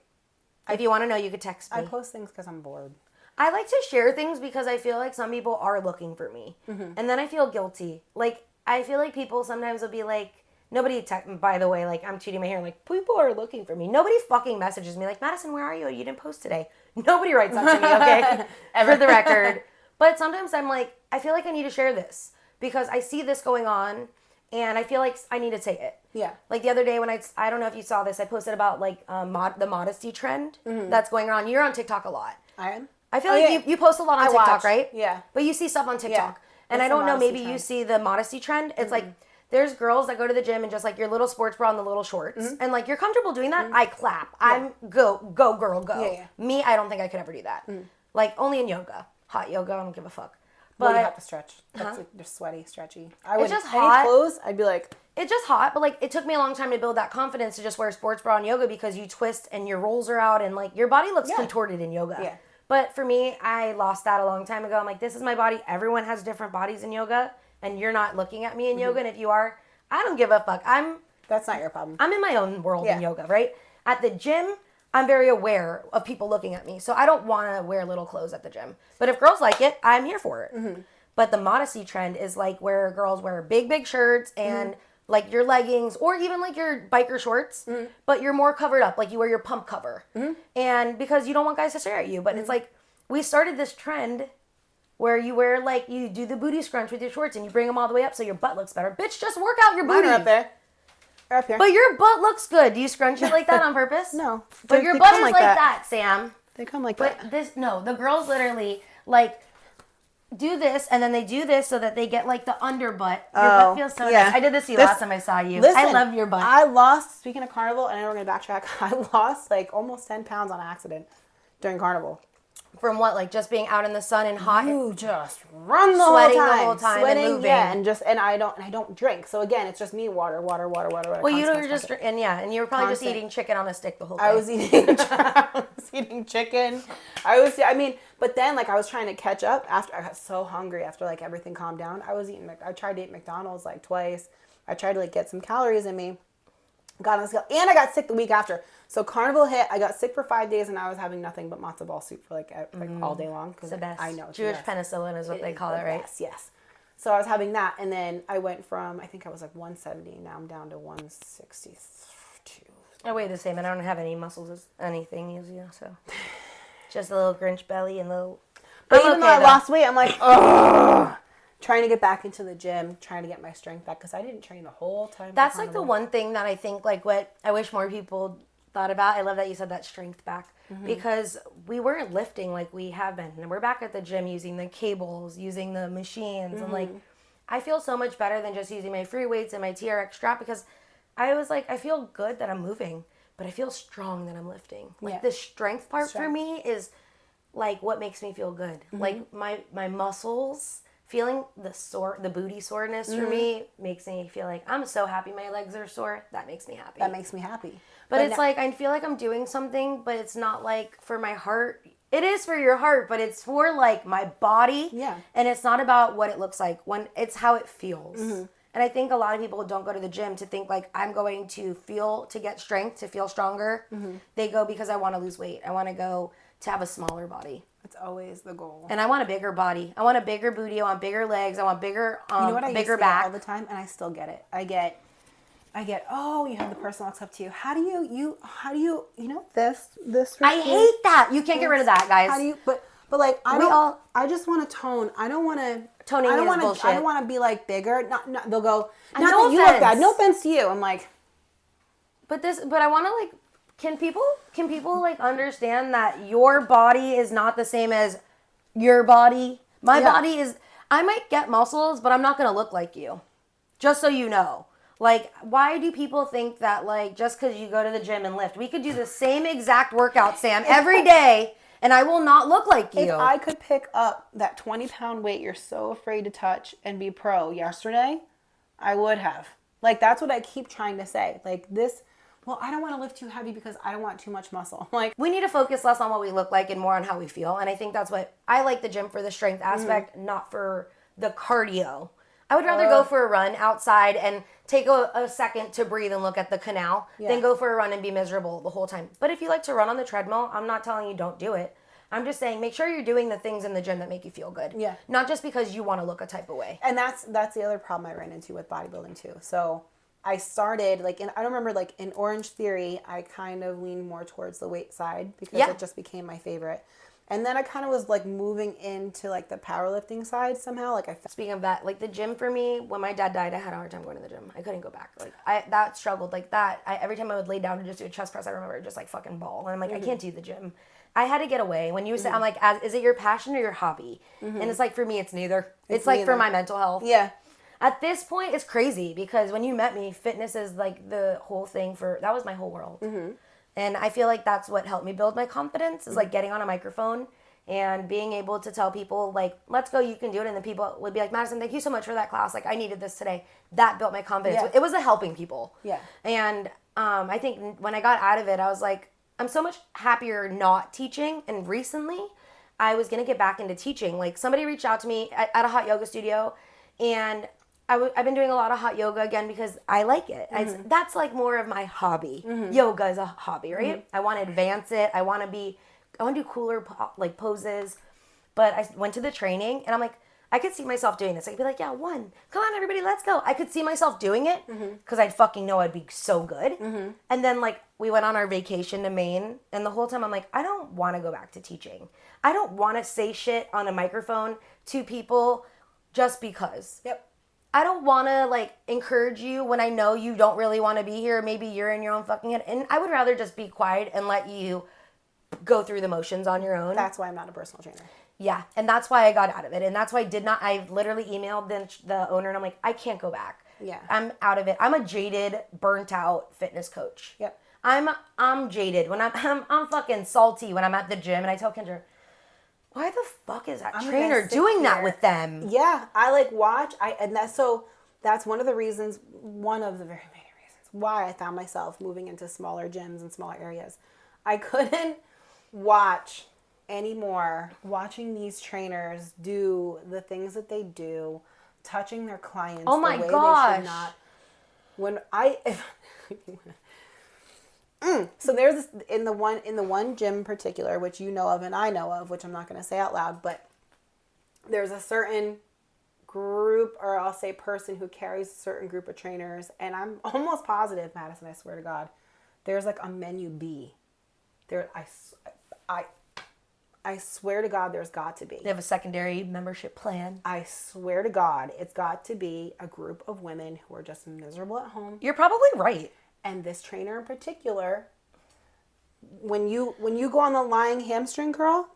Speaker 1: If you want to know, you could text me.
Speaker 2: I post things because I'm bored.
Speaker 1: I like to share things because I feel like some people are looking for me. Mm-hmm. And then I feel guilty. Like, I feel like people sometimes will be like... by the way, like, I'm tweeting my hair, like, people are looking for me. Nobody fucking messages me like, Madison, where are you? You didn't post today. Nobody writes that to me, okay? For the record. But sometimes I'm like, I feel like I need to share this. Because I see this going on... And I feel like I need to say it. Yeah. Like the other day when I don't know if you saw this, I posted about like the modesty trend that's going on. You're on TikTok a lot.
Speaker 2: I am?
Speaker 1: I feel like you post a lot on TikTok, right?
Speaker 2: Yeah.
Speaker 1: But you see stuff on TikTok. Yeah. And I don't know, maybe you see the modesty trend. It's like there's girls that go to the gym and just like your little sports bra and the little shorts. And like you're comfortable doing that, I clap. Yeah. I'm go girl, go. Yeah. Me, I don't think I could ever do that. Like only in yoga. Hot yoga, I don't give a fuck.
Speaker 2: But you have to stretch. That's like just sweaty, stretchy.
Speaker 1: It's just hot.
Speaker 2: Any clothes, I'd be like...
Speaker 1: It's just hot, but like it took me a long time to build that confidence to just wear a sports bra in yoga because you twist and your rolls are out and like your body looks contorted in yoga. Yeah. But for me, I lost that a long time ago. I'm like, this is my body. Everyone has different bodies in yoga and you're not looking at me in yoga. And if you are, I don't give a fuck.
Speaker 2: That's not your problem.
Speaker 1: I'm in my own world in yoga, right? At the gym, I'm very aware of people looking at me. So I don't want to wear little clothes at the gym. But if girls like it, I'm here for it. Mm-hmm. But the modesty trend is like where girls wear big shirts and like your leggings or even like your biker shorts, but you're more covered up. Like you wear your pump cover. And because you don't want guys to stare at you. But it's like we started this trend where you wear like, you do the booty scrunch with your shorts and you bring them all the way up so your butt looks better. Bitch, just work out your booty.
Speaker 2: Mine are up there. They're up here.
Speaker 1: But your butt looks good. Do you scrunch it like that on purpose?
Speaker 2: No.
Speaker 1: But your butt is like that, Sam.
Speaker 2: They come like that.
Speaker 1: But the girls literally like... do this and then they do this so that they get like the underbutt. Your butt feels so nice. I did this to you last time I saw you. Listen, I love your butt.
Speaker 2: I lost, speaking of carnival, and I know we're going to backtrack, I lost like almost 10 pounds on accident during carnival.
Speaker 1: From what, like just being out in the sun and hot?
Speaker 2: You just run the whole time, sweating, and moving. Yeah, and I don't drink. So again, it's just me, water.
Speaker 1: Well, you were just and you were probably just eating chicken on a stick the whole time.
Speaker 2: I was eating chicken. But then like I was trying to catch up after I got so hungry after like everything calmed down. I tried to eat McDonald's like twice. I tried to like get some calories in me. Got on the scale, and I got sick the week after. So Carnival hit. I got sick for 5 days, and I was having nothing but matzo ball soup for like all day long.
Speaker 1: It's the best.
Speaker 2: I know.
Speaker 1: Jewish penicillin is what they call it, right?
Speaker 2: Yes. So I was having that, and then I went from, I think I was like 170. Now I'm down to 162.
Speaker 1: I weigh the same, and I don't have any muscles as anything, so just a little Grinch belly and little.
Speaker 2: But even though I lost weight, I'm like, ugh. Trying to get back into the gym, trying to get my strength back because I didn't train the whole time.
Speaker 1: That's like the one thing that I think like what I wish more people thought about. I love that you said that strength back because we weren't lifting like we have been. And we're back at the gym using the cables, using the machines. And like I feel so much better than just using my free weights and my TRX strap because I was like, I feel good that I'm moving, but I feel strong that I'm lifting. Like the strength part for me is like what makes me feel good. Like my muscles. Feeling the booty soreness for me makes me feel like I'm so happy my legs are sore. That makes me happy. But it's like I feel like I'm doing something, but it's not like for my heart. It is for your heart, but it's for like my body.
Speaker 2: Yeah.
Speaker 1: And it's not about what it looks like. When it's how it feels. And I think a lot of people don't go to the gym to think like I'm going to get strength, to feel stronger. They go because I want to lose weight. I want to go to have a smaller body.
Speaker 2: It's always the goal.
Speaker 1: And I want a bigger body. I want a bigger booty. I want bigger legs. I want bigger
Speaker 2: you know what I
Speaker 1: bigger
Speaker 2: used to
Speaker 1: back.
Speaker 2: get all the time, and I still get it. I get. Oh, you have the person walks up to you. How do you this?
Speaker 1: I hate that. You can't get rid of that, guys.
Speaker 2: How do you? But like I just want to tone. I don't want to.
Speaker 1: Toning is bullshit.
Speaker 2: I don't want to be like bigger. Not they'll go. Not
Speaker 1: no
Speaker 2: that
Speaker 1: offense.
Speaker 2: You look bad. No offense to you. I'm like.
Speaker 1: But I want to like. Can people like understand that your body is not the same as your body? My body is. I might get muscles, but I'm not gonna look like you. Just so you know. Like, why do people think that like just because you go to the gym and lift, we could do the same exact workout, Sam, every day, and I will not look like you.
Speaker 2: If I could pick up that 20-pound weight you're so afraid to touch and be pro yesterday, I would have. Like that's what I keep trying to say. Like this. Well, I don't want to lift too heavy because I don't want too much muscle. Like
Speaker 1: we need to focus less on what we look like and more on how we feel. And I think that's what I like the gym for, the strength aspect, not for the cardio. I would rather go for a run outside and take a second to breathe and look at the canal than go for a run and be miserable the whole time. But if you like to run on the treadmill, I'm not telling you don't do it. I'm just saying make sure you're doing the things in the gym that make you feel good.
Speaker 2: Yeah.
Speaker 1: Not just because you want to look a type of way.
Speaker 2: And that's the other problem I ran into with bodybuilding too. So I started I don't remember like in Orange Theory, I kind of leaned more towards the weight side because it just became my favorite. And then I kind of was like moving into like the powerlifting side somehow. Like
Speaker 1: speaking of that, like the gym for me, when my dad died, I had a hard time going to the gym. I couldn't go back. Like that struggled like that. Every time I would lay down to just do a chest press, I remember just like fucking ball. And I'm like, I can't do the gym. I had to get away. When you said, I'm like, is it your passion or your hobby? And it's like, for me, it's neither. It's like for my mental health.
Speaker 2: Yeah.
Speaker 1: At this point, it's crazy because when you met me, fitness is like the whole thing that was my whole world. And I feel like that's what helped me build my confidence is like getting on a microphone and being able to tell people like, let's go, you can do it. And then people would be like, Madison, thank you so much for that class. Like I needed this today. That built my confidence. Yeah. It was helping people.
Speaker 2: Yeah.
Speaker 1: And I think when I got out of it, I was like, I'm so much happier not teaching. And recently I was going to get back into teaching. Like somebody reached out to me at a hot yoga studio and I've been doing a lot of hot yoga again because I like it. That's like more of my hobby. Yoga is a hobby, right? I want to advance it. I want to do cooler like poses. But I went to the training and I'm like, I could see myself doing this. I could be like, yeah, come on everybody, let's go. I could see myself doing it because I'd fucking know I'd be so good. And then like we went on our vacation to Maine and the whole time I'm like, I don't want to go back to teaching. I don't want to say shit on a microphone to people just because.
Speaker 2: Yep.
Speaker 1: I don't want to like encourage you when I know you don't really want to be here. Maybe you're in your own fucking head. And I would rather just be quiet and let you go through the motions on your own.
Speaker 2: That's why I'm not a personal trainer.
Speaker 1: Yeah. And that's why I got out of it. And that's why I literally emailed the owner and I'm like, I can't go back.
Speaker 2: Yeah.
Speaker 1: I'm out of it. I'm a jaded, burnt out fitness coach.
Speaker 2: Yep.
Speaker 1: I'm jaded when I'm fucking salty when I'm at the gym and I tell Kendra, why the fuck is that trainer doing that with them?
Speaker 2: Yeah, I like watch. That's one of the very main reasons why I found myself moving into smaller gyms and smaller areas. I couldn't watch anymore watching these trainers do the things that they do, touching their clients
Speaker 1: the way they should not.
Speaker 2: So there's this, in the one gym in particular, which you know of and I know of, which I'm not going to say out loud, but there's a certain group, or I'll say person, who carries a certain group of trainers, and I'm almost positive, Madison, I swear to God, there's like a menu B. There, I swear to God, there's got to be.
Speaker 1: They have a secondary membership plan.
Speaker 2: I swear to God, it's got to be a group of women who are just miserable at home.
Speaker 1: You're probably right.
Speaker 2: And this trainer in particular, when you go on the lying hamstring curl,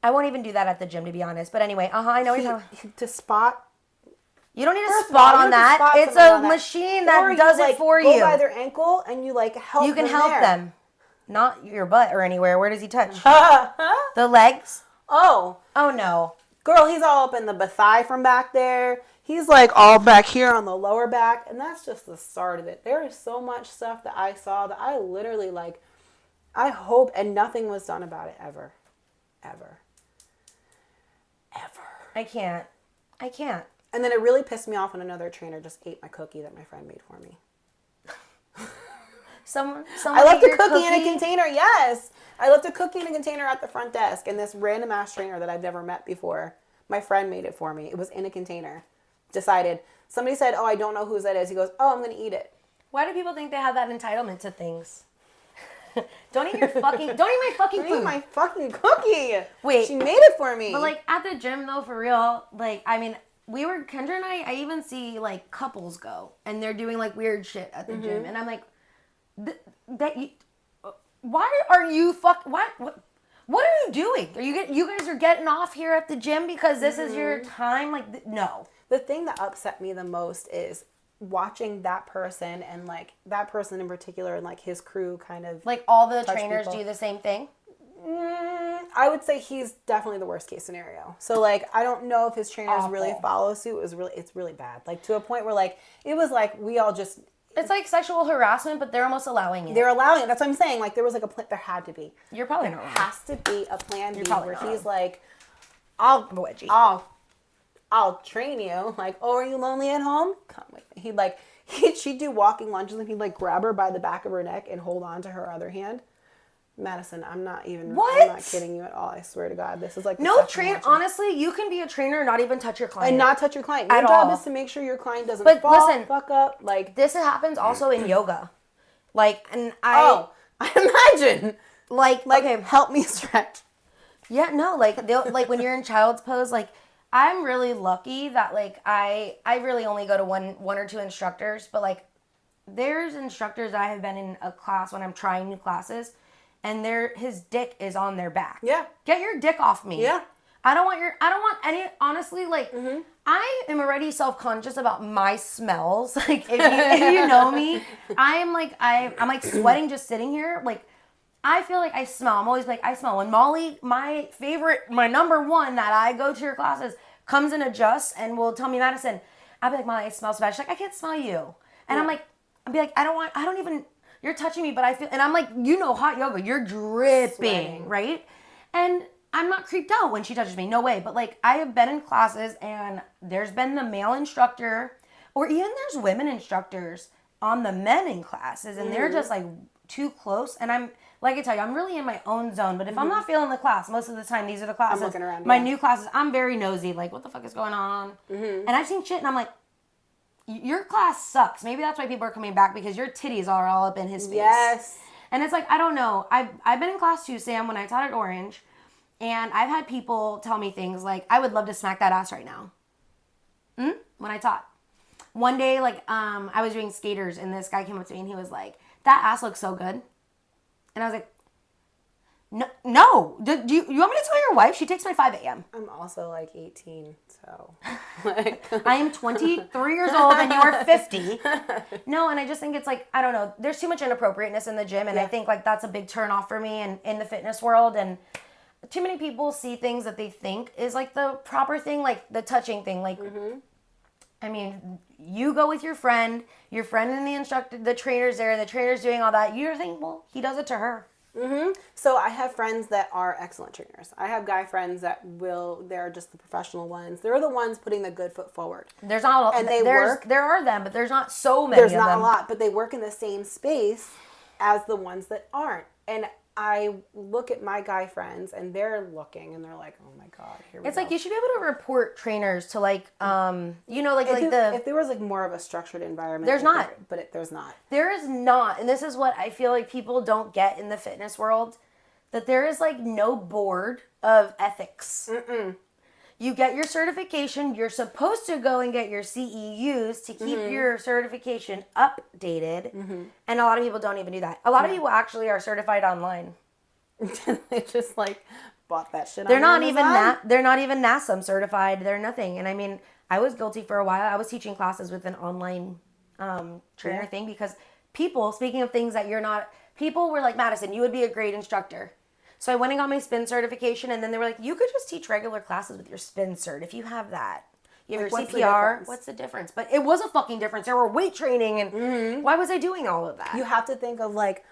Speaker 1: I won't even do that at the gym, to be honest. But anyway, I know you're talking.
Speaker 2: To spot.
Speaker 1: You don't need a spot on that. It's a machine that does it for you.
Speaker 2: Go by their ankle and you like help.
Speaker 1: You can help them, not your butt or anywhere. Where does he touch? The legs.
Speaker 2: Oh
Speaker 1: no,
Speaker 2: girl, he's all up in the thigh from back there. He's like all back here on the lower back, and that's just the start of it. There is so much stuff that I saw that I literally like. I hope, and nothing was done about it ever.
Speaker 1: I can't.
Speaker 2: And then it really pissed me off when another trainer just ate my cookie that my friend made for me.
Speaker 1: Someone
Speaker 2: I left a cookie in a container. Yes, I left a cookie in a container at the front desk, and this random ass trainer that I've never met before, my friend made it for me. It was in a container. Somebody said, "Oh, I don't know whose that is." He goes, "Oh, I'm gonna eat it."
Speaker 1: Why do people think they have that entitlement to things? Don't eat my fucking food.
Speaker 2: Eat my fucking cookie.
Speaker 1: Wait,
Speaker 2: she made it for me.
Speaker 1: But like at the gym though, for real, like I mean, Kendra and I even see like couples go and they're doing like weird shit at the gym, and I'm like, why are you what are you doing? You guys are getting off here at the gym because this is your time? Like no.
Speaker 2: The thing that upset me the most is watching that person, and like that person in particular, and like his crew kind of
Speaker 1: like all the trainers do the same thing.
Speaker 2: I would say he's definitely the worst case scenario. So like I don't know if his trainers really follow suit. It's really bad. Like to a point where like it was like we all just.
Speaker 1: It's like sexual harassment, but they're almost allowing it.
Speaker 2: They're allowing it. That's what I'm saying. Like there was like a plan. There had to be.
Speaker 1: You're probably not wrong.
Speaker 2: There has to be a plan B where he's
Speaker 1: wrong.
Speaker 2: like, I'll train you. Like, oh, are you lonely at home? Come with me. She'd do walking lunges, and he'd like grab her by the back of her neck and hold on to her other hand. Madison, I'm not kidding you at all. I swear to God, this is like
Speaker 1: honestly, you can be a trainer and not even touch your client.
Speaker 2: And not touch your client. Your job is to make sure your client doesn't fuck up. Like
Speaker 1: this happens also in yoga. Like, and
Speaker 2: I imagine.
Speaker 1: Like okay,
Speaker 2: help me stretch.
Speaker 1: Yeah, no, like like when you're in child's pose, like I'm really lucky that like I really only go to one or two instructors, but like there's instructors that I have been in a class when I'm trying new classes, and his dick is on their back.
Speaker 2: Yeah.
Speaker 1: Get your dick off me.
Speaker 2: Yeah.
Speaker 1: I don't want any, honestly, like, I am already self-conscious about my smells. Like, if you know me, I'm like sweating just sitting here. Like, I feel like I smell. I'm always like, I smell. When Molly, my number one that I go to her classes, comes and adjusts and will tell me, Madison, I'll be like, Molly, I smell so bad. She's like, I can't smell you. And I'll be like, I don't even, you're touching me, but I feel, and I'm like, hot yoga, you're dripping, sweating. Right? And I'm not creeped out when she touches me, no way. But like, I have been in classes and there's been the male instructor, or even there's women instructors on the men in classes, and they're just like too close. And I'm, like I tell you, I'm really in my own zone, but if I'm not feeling the class, most of the time, these are the classes.
Speaker 2: I'm looking around,
Speaker 1: my new classes, I'm very nosy, like, what the fuck is going on? And I've seen shit, and I'm like, your class sucks. Maybe that's why people are coming back, because your titties are all up in his face.
Speaker 2: Yes.
Speaker 1: And it's like, I don't know. I've been in class too, Sam, when I taught at Orange, and I've had people tell me things like, I would love to smack that ass right now. When I taught. One day, like, I was doing skaters, and this guy came up to me, and he was like, that ass looks so good. And I was like, no. Do you want me to tell your wife? She takes my 5 a.m.
Speaker 2: I'm also like 18, so.
Speaker 1: I am 23 years old and you are 50. No, and I just think it's like, I don't know. There's too much inappropriateness in the gym, and I think like that's a big turn off for me and in the fitness world. And too many people see things that they think is like the proper thing, like the touching thing. Like, I mean, you go with your friend and the instructor, the trainer's there, and the trainer's doing all that. You're thinking, well, he does it to her.
Speaker 2: So I have friends that are excellent trainers. I have guy friends they're just the professional ones. They're the ones putting the good foot forward.
Speaker 1: There's not a, and there are them, but there's not so many.
Speaker 2: There's not a lot, but they work in the same space as the ones that aren't. And I look at my guy friends and they're looking and they're like, oh my God, here we go.
Speaker 1: It's like you should be able to report trainers to like,
Speaker 2: if there was like more of a structured environment.
Speaker 1: There's not.
Speaker 2: There's not.
Speaker 1: There is not. And this is what I feel like people don't get in the fitness world, that there is like no board of ethics. You get your certification. You're supposed to go and get your CEUs to keep your certification updated. And a lot of people don't even do that. A lot of people actually are certified online.
Speaker 2: They just like bought that shit.
Speaker 1: They're not even they're not even NASM certified. They're nothing. And I mean, I was guilty for a while. I was teaching classes with an online trainer thing because people, speaking of things that you're not, people were like, Madison, you would be a great instructor. So I went and got my spin certification, and then they were like, you could just teach regular classes with your spin cert if you have that. You have your CPR. What's the difference? But it was a fucking difference. There were weight training, and why was I doing all of that?
Speaker 2: You have to think of like,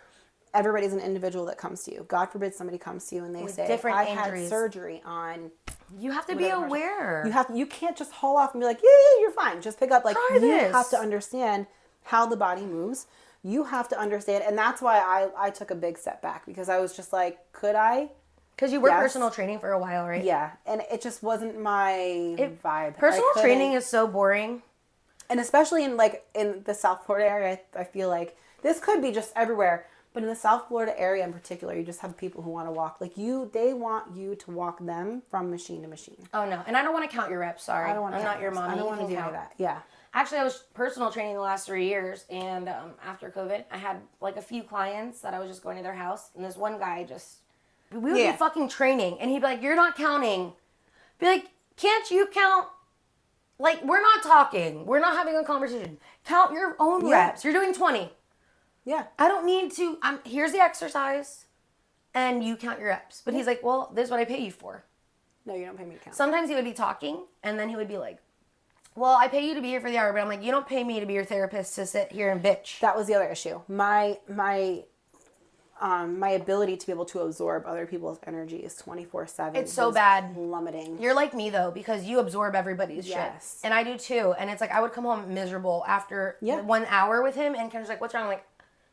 Speaker 2: everybody's an individial that comes to you. God forbid somebody comes to you and they say, I had surgery on...
Speaker 1: You have to be aware.
Speaker 2: You can't just haul off and be like, yeah, you're fine. Just pick up. Like, you have to understand how the body moves. You have to understand. And that's why I took a big step back, because I was just like, could I?
Speaker 1: Because you were personal training for a while, right?
Speaker 2: Yeah. And it just wasn't my vibe.
Speaker 1: Personal training is so boring.
Speaker 2: And especially in the South Florida area, I feel like this could be just everywhere. But in the South Florida area in particular, you just have people who want to walk. Like they want you to walk them from machine to machine.
Speaker 1: Oh, no. And I don't want to count your reps, sorry.
Speaker 2: I'm not
Speaker 1: your mommy.
Speaker 2: I don't want to do any of that. Yeah.
Speaker 1: Actually, I was personal training the last 3 years. And after COVID, I had like a few clients that I was just going to their house. And this one guy we would be fucking training. And he'd be like, you're not counting. Be like, can't you count? Like, we're not talking. We're not having a conversation. Count your own reps. You're doing 20.
Speaker 2: Yeah.
Speaker 1: I don't need to. Here's the exercise, and you count your reps. But he's like, well, this is what I pay you for.
Speaker 2: No, you don't pay me to count.
Speaker 1: Sometimes he would be talking, and then he would be like, well, I pay you to be here for the hour, but I'm like, you don't pay me to be your therapist to sit here and bitch.
Speaker 2: That was the other issue. My ability to be able to absorb other people's energy is 24/7.
Speaker 1: It's so bad.
Speaker 2: Plummeting.
Speaker 1: You're like me, though, because you absorb everybody's shit. And I do, too. And it's like, I would come home miserable after 1 hour with him, and Kendra's like, what's wrong? I'm like,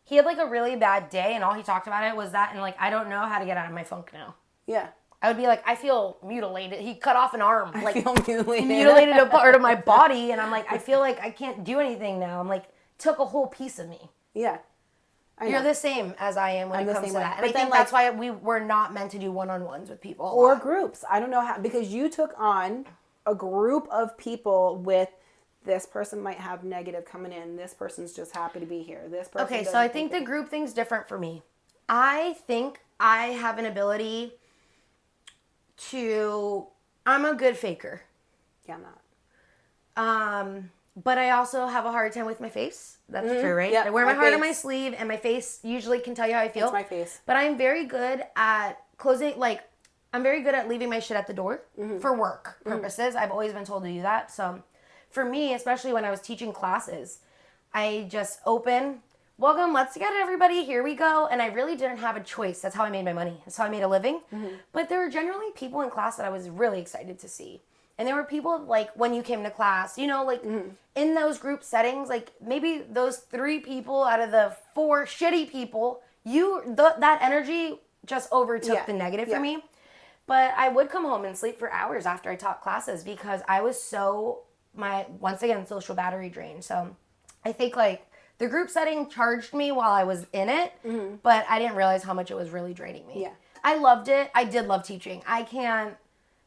Speaker 1: he had like a really bad day, and all he talked about it was that, and like, I don't know how to get out of my funk now.
Speaker 2: Yeah.
Speaker 1: I would be like, I feel mutilated. He cut off an arm. Like,
Speaker 2: I feel mutilated.
Speaker 1: He mutilated a part of my body, and I'm like, I feel like I can't do anything now. I'm like, took a whole piece of me.
Speaker 2: Yeah.
Speaker 1: You're the same as I am when it comes to that. And I think that's why we were not meant to do one-on-ones with people.
Speaker 2: Or groups. I don't know how, because you took on a group of people with, this person might have negative coming in. This person's just happy to be here. This person.
Speaker 1: Okay, so I think the group thing's different for me. I think I have an ability I'm a good faker.
Speaker 2: Yeah, I'm not.
Speaker 1: But I also have a hard time with my face. That's true, right? Yep, I wear my heart on my sleeve, and my face usually can tell you how I feel.
Speaker 2: It's my face.
Speaker 1: But I'm very good at closing, like, I'm very good at leaving my shit at the door for work purposes. I've always been told to do that. So for me, especially when I was teaching classes, I just open, welcome, let's get everybody, here we go. And I really didn't have a choice. That's how I made my money. That's how I made a living. But there were generally people in class that I was really excited to see. And there were people, like, when you came to class, you know, like, in those group settings, like, maybe those 3 people out of the 4 shitty people, that energy just overtook the negative for me. But I would come home and sleep for hours after I taught classes because I was so, once again, social battery drain. So I think, like, the group setting charged me while I was in it, but I didn't realize how much it was really draining me.
Speaker 2: Yeah.
Speaker 1: I loved it. I did love teaching. I can't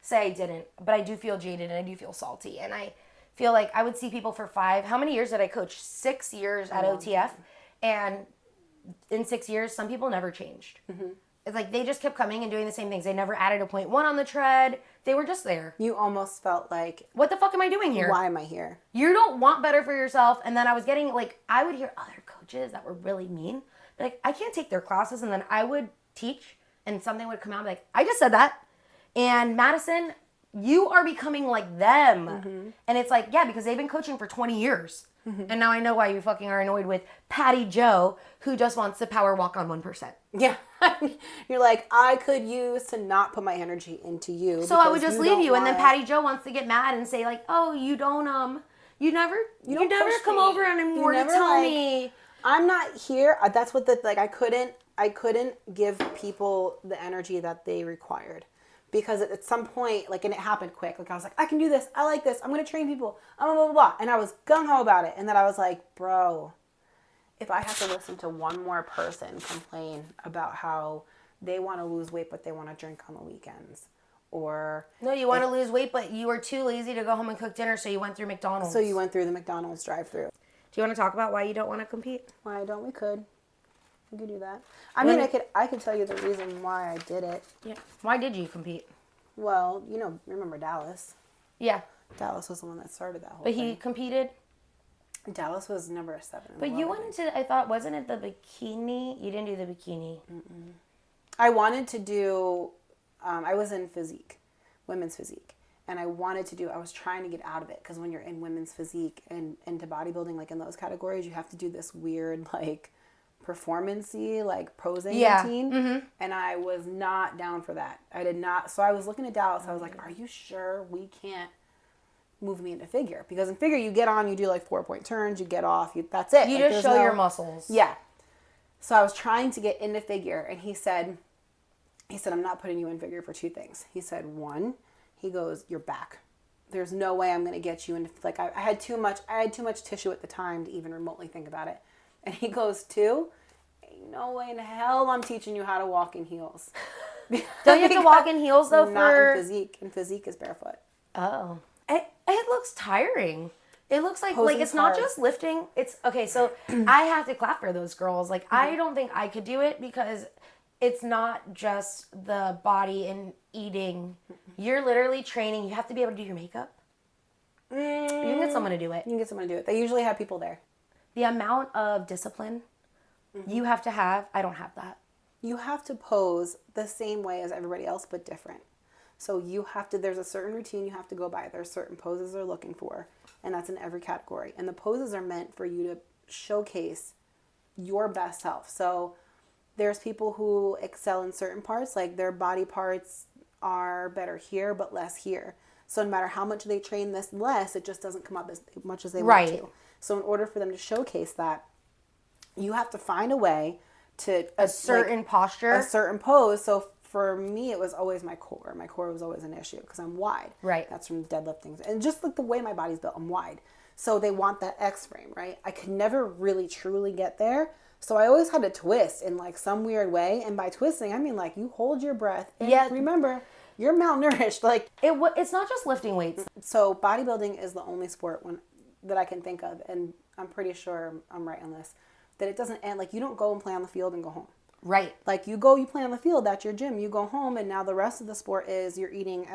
Speaker 1: say I didn't, but I do feel jaded and I do feel salty. And I feel like I would see people for how many years did I coach? 6 years at OTF. And in 6 years, some people never changed. It's like they just kept coming and doing the same things. They never added a 0.1 on the tread. They were just there.
Speaker 2: You almost felt like,
Speaker 1: what the fuck am I doing here?
Speaker 2: Why am I here?
Speaker 1: You don't want better for yourself. And then I was getting, like, I would hear other coaches that were really mean. Like, I can't take their classes. And then I would teach and something would come out like, I just said that. And Madison, you are becoming like them. And it's like, yeah, because they've been coaching for 20 years. And now I know why you fucking are annoyed with Patty Joe, who just wants to power walk on 1%.
Speaker 2: Yeah. You're like, I could use to not put my energy into you.
Speaker 1: So I would just leave you. And then Patty Joe wants to get mad and say like, oh, you never come over anymore to tell me.
Speaker 2: I'm not here. That's what I couldn't give people the energy that they required. Because at some point, like, and it happened quick. Like, I was like, I can do this. I like this. I'm going to train people. Blah, blah, blah, blah. And I was gung-ho about it. And then I was like, bro, if I have to listen to one more person complain about how they want to lose weight, but they want to drink on the weekends. Or...
Speaker 1: No, you want to lose weight, but you were too lazy to go home and cook dinner, so you went through McDonald's.
Speaker 2: So you went through the McDonald's drive-thru.
Speaker 1: Do you want to talk about why you don't want to compete?
Speaker 2: Why don't we could? We could do that. I could tell you the reason why I did it.
Speaker 1: Yeah. Why did you compete?
Speaker 2: Well, remember Dallas?
Speaker 1: Yeah.
Speaker 2: Dallas was the one that started that whole
Speaker 1: thing.
Speaker 2: But
Speaker 1: he competed?
Speaker 2: Dallas was number 7.
Speaker 1: But you went into, I thought, wasn't it the bikini? You didn't do the bikini.
Speaker 2: Mm-mm. I wanted to do, I was in physique, women's physique. And I was trying to get out of it. Because when you're in women's physique and into bodybuilding, like in those categories, you have to do this weird, like, performance-y, like, posing routine. Mm-hmm. And I was not down for that. I did not. So I was looking at Dallas. I was like, are you sure we can't move me into figure? Because in figure, you get on, you do, like, 4-point turns, you get off, that's it.
Speaker 1: You just show your muscles.
Speaker 2: Yeah. So I was trying to get into figure, and he said, I'm not putting you in figure for 2 things. He said, 1, he goes, your back. There's no way I'm going to get you into, like, I had too much tissue at the time to even remotely think about it. And he goes, 2, ain't no way in hell I'm teaching you how to walk in heels.
Speaker 1: Don't you have to walk in heels, though,
Speaker 2: Not in physique. In physique is barefoot.
Speaker 1: Oh. It looks tiring. It looks like it's not just lifting. It's, okay, so I have to clap for those girls. Like, I don't think I could do it because it's not just the body and eating. You're literally training. You have to be able to do your makeup. You can get someone to do it.
Speaker 2: You can get someone to do it. They usually have people there.
Speaker 1: The amount of discipline you have to have, I don't have that.
Speaker 2: You have to pose the same way as everybody else, but different. So there's a certain routine you have to go by. There's certain poses they're looking for, and that's in every category. And the poses are meant for you to showcase your best self. So there's people who excel in certain parts, like their body parts are better here, but less here. So no matter how much they train this less, it just doesn't come up as much as they want to. So in order for them to showcase that, you have to find a way to...
Speaker 1: A certain posture?
Speaker 2: A certain pose. So for me, it was always my core. My core was always an issue because I'm wide.
Speaker 1: Right.
Speaker 2: That's from deadlifting. And just like the way my body's built, I'm wide. So they want that X frame, right? I could never really truly get there. So I always had to twist in like some weird way. And by twisting, I mean like you hold your breath. And remember, you're malnourished. Like
Speaker 1: it's not just lifting weights.
Speaker 2: So bodybuilding is the only sport that I can think of, and I'm pretty sure I'm right on this, that it doesn't end, like you don't go and play on the field and go home.
Speaker 1: Right.
Speaker 2: Like you play on the field, that's your gym, you go home, and now the rest of the sport is you're eating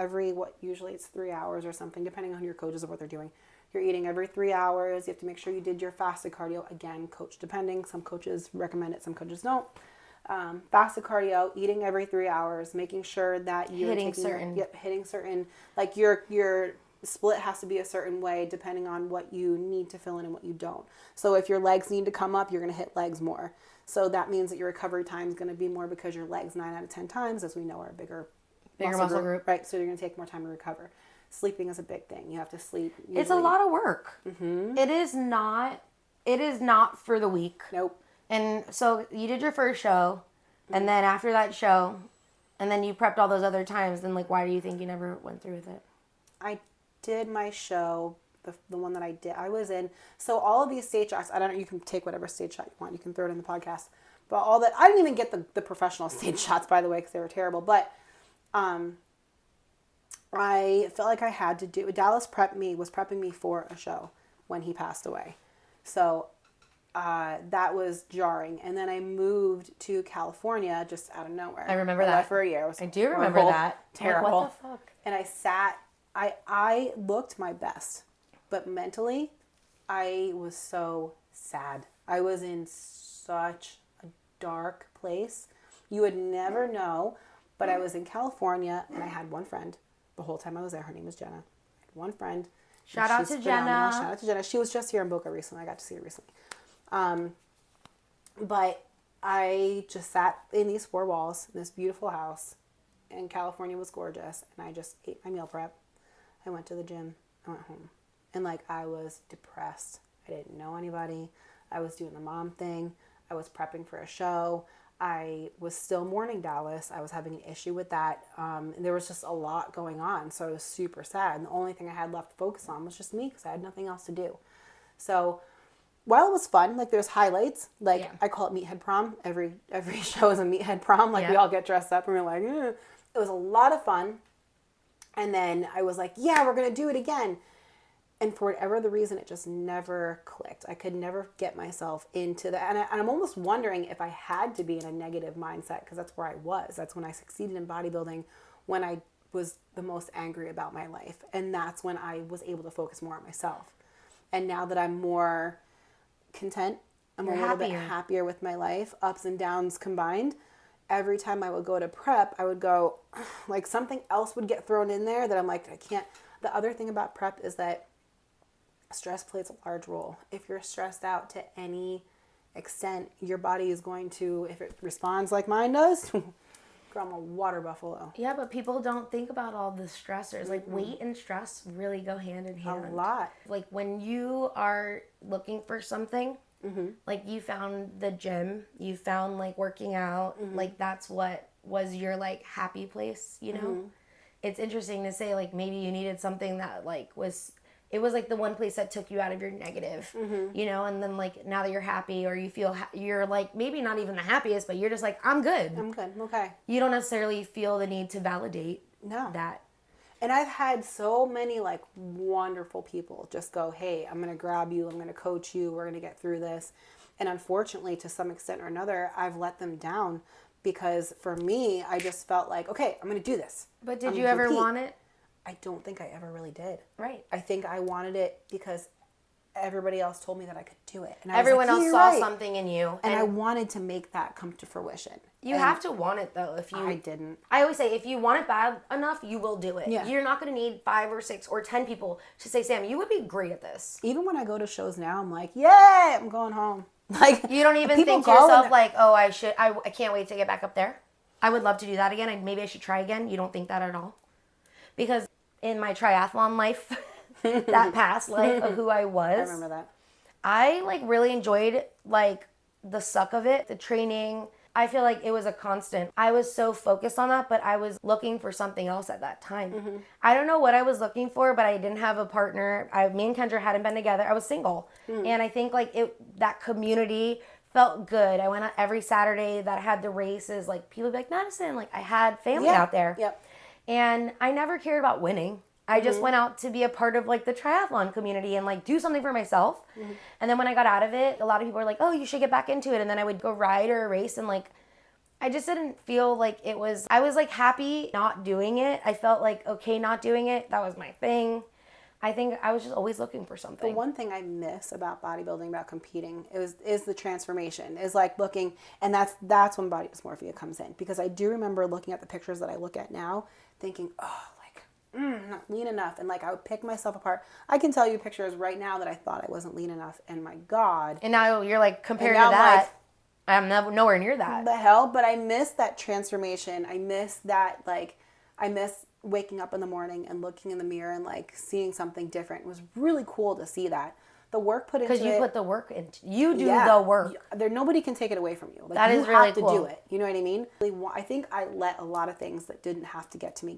Speaker 2: usually it's 3 hours or something, depending on your coaches of what they're doing. You're eating every 3 hours, you have to make sure you did your fasted cardio, again, coach depending, some coaches recommend it, some coaches don't. Fasted cardio, eating every 3 hours, making sure that you're hitting certain, like your split has to be a certain way depending on what you need to fill in and what you don't. So if your legs need to come up, you're going to hit legs more. So that means that your recovery time is going to be more because your legs 9 out of 10 times, as we know, are a bigger muscle group. Right, so you're going to take more time to recover. Sleeping is a big thing. You have to sleep. Usually.
Speaker 1: It's a lot of work. Mm-hmm. It is not for the weak.
Speaker 2: Nope.
Speaker 1: And so you did your first show, and then after that show, and then you prepped all those other times, then like why do you think you never went through with it?
Speaker 2: I did my show, the one that I did. I was in, so all of these stage shots, I don't know, you can take whatever stage shot you want. You can throw it in the podcast. But all that, I didn't even get the professional stage shots, by the way, because they were terrible. But I felt like I had to do, Dallas was prepping me for a show when he passed away. So that was jarring. And then I moved to California just out of nowhere.
Speaker 1: I remember that.
Speaker 2: For a year.
Speaker 1: I do remember that.
Speaker 2: Terrible.
Speaker 1: Like, what the fuck?
Speaker 2: And I sat, I looked my best, but mentally, I was so sad. I was in such a dark place. You would never know. But I was in California, and I had one friend the whole time I was there. Her name is Jenna. I had one friend.
Speaker 1: Shout out to Jenna.
Speaker 2: Shout out to Jenna. She was just here in Boca recently. I got to see her recently. But I just sat in these four walls in this beautiful house, and California was gorgeous, and I just ate my meal prep. I went to the gym. I went home. And, like, I was depressed. I didn't know anybody. I was doing the mom thing. I was prepping for a show. I was still mourning Dallas. I was having an issue with that. And there was just a lot going on. So I was super sad. And the only thing I had left to focus on was just me because I had nothing else to do. So while it was fun, like there's highlights. Like I call it Meathead Prom. Every show is a Meathead Prom. Like we all get dressed up and we're like, eh. It was a lot of fun. And then I was like, yeah, we're going to do it again. And for whatever the reason, it just never clicked. I could never get myself into that. And I'm almost wondering if I had to be in a negative mindset because that's where I was. That's when I succeeded in bodybuilding, when I was the most angry about my life. And that's when I was able to focus more on myself. And now that I'm more content, I'm a little bit happier with my life, ups and downs combined. Every time I would go to prep, I would go, like something else would get thrown in there that I'm like, I can't. The other thing about prep is that stress plays a large role. If you're stressed out to any extent, your body is going to, if it responds like mine does, girl, I'm a water buffalo.
Speaker 1: Yeah, but people don't think about all the stressors. Like weight and stress really go hand in hand.
Speaker 2: A lot.
Speaker 1: Like when you are looking for something, like you found the gym, you found like working out, like that's what was your like happy place, you know? It's interesting to say like maybe you needed something that like it was like the one place that took you out of your negative, you know, and then like now that you're happy or you feel you're like maybe not even the happiest, but you're just like, I'm good.
Speaker 2: I'm good. Okay.
Speaker 1: You don't necessarily feel the need to validate that.
Speaker 2: And I've had so many like wonderful people just go, hey, I'm going to grab you. I'm going to coach you. We're going to get through this. And unfortunately, to some extent or another, I've let them down because for me, I just felt like, okay, I'm going to do this.
Speaker 1: But did you ever want it?
Speaker 2: I don't think I ever really did.
Speaker 1: Right.
Speaker 2: I think I wanted it because everybody else told me that I could do it. And
Speaker 1: everyone else saw something in you.
Speaker 2: And I wanted to make that come to fruition.
Speaker 1: You have to want it, though.
Speaker 2: I didn't.
Speaker 1: I always say, if you want it bad enough, you will do it.
Speaker 2: Yeah.
Speaker 1: You're not going to need 5 or 6 or 10 people to say, Sam, you would be great at this.
Speaker 2: Even when I go to shows now, I'm like, yay, I'm going home. Like
Speaker 1: you don't even think to yourself like, oh, I can't wait to get back up there. I would love to do that again. Maybe I should try again. You don't think that at all? Because in my triathlon life, that past life of who I was.
Speaker 2: I remember that.
Speaker 1: I like really enjoyed like the suck of it, the training. I feel like it was a constant. I was so focused on that, but I was looking for something else at that time. I don't know what I was looking for, but I didn't have a partner. Me and Kendra hadn't been together. I was single. And I think like that community felt good. I went out every Saturday that I had the races. Like people would be like, Madison, like I had family out there.
Speaker 2: Yep.
Speaker 1: And I never cared about winning. I just went out to be a part of like the triathlon community and like do something for myself. And then when I got out of it, a lot of people were like, oh, you should get back into it. And then I would go ride or race and like, I just didn't feel like I was like happy not doing it. I felt like okay not doing it. That was my thing. I think I was just always looking for something.
Speaker 2: The one thing I miss about bodybuilding, about competing, is the transformation. Is like looking, and that's when body dysmorphia comes in. Because I do remember looking at the pictures that I look at now, thinking, oh, not lean enough, and like I would pick myself apart. I can tell you pictures right now that I thought I wasn't lean enough, and my God.
Speaker 1: And now you're like compared to that. I'm nowhere near that.
Speaker 2: The hell, but I miss that transformation. I miss that I miss waking up in the morning and looking in the mirror and like seeing something different. It was really cool to see that. The work put into it.
Speaker 1: Because you put the work into you do the work.
Speaker 2: Nobody can take it away from you. Like,
Speaker 1: that is really cool.
Speaker 2: You have to do it. You know what I mean? I think I let a lot of things that didn't have to get to me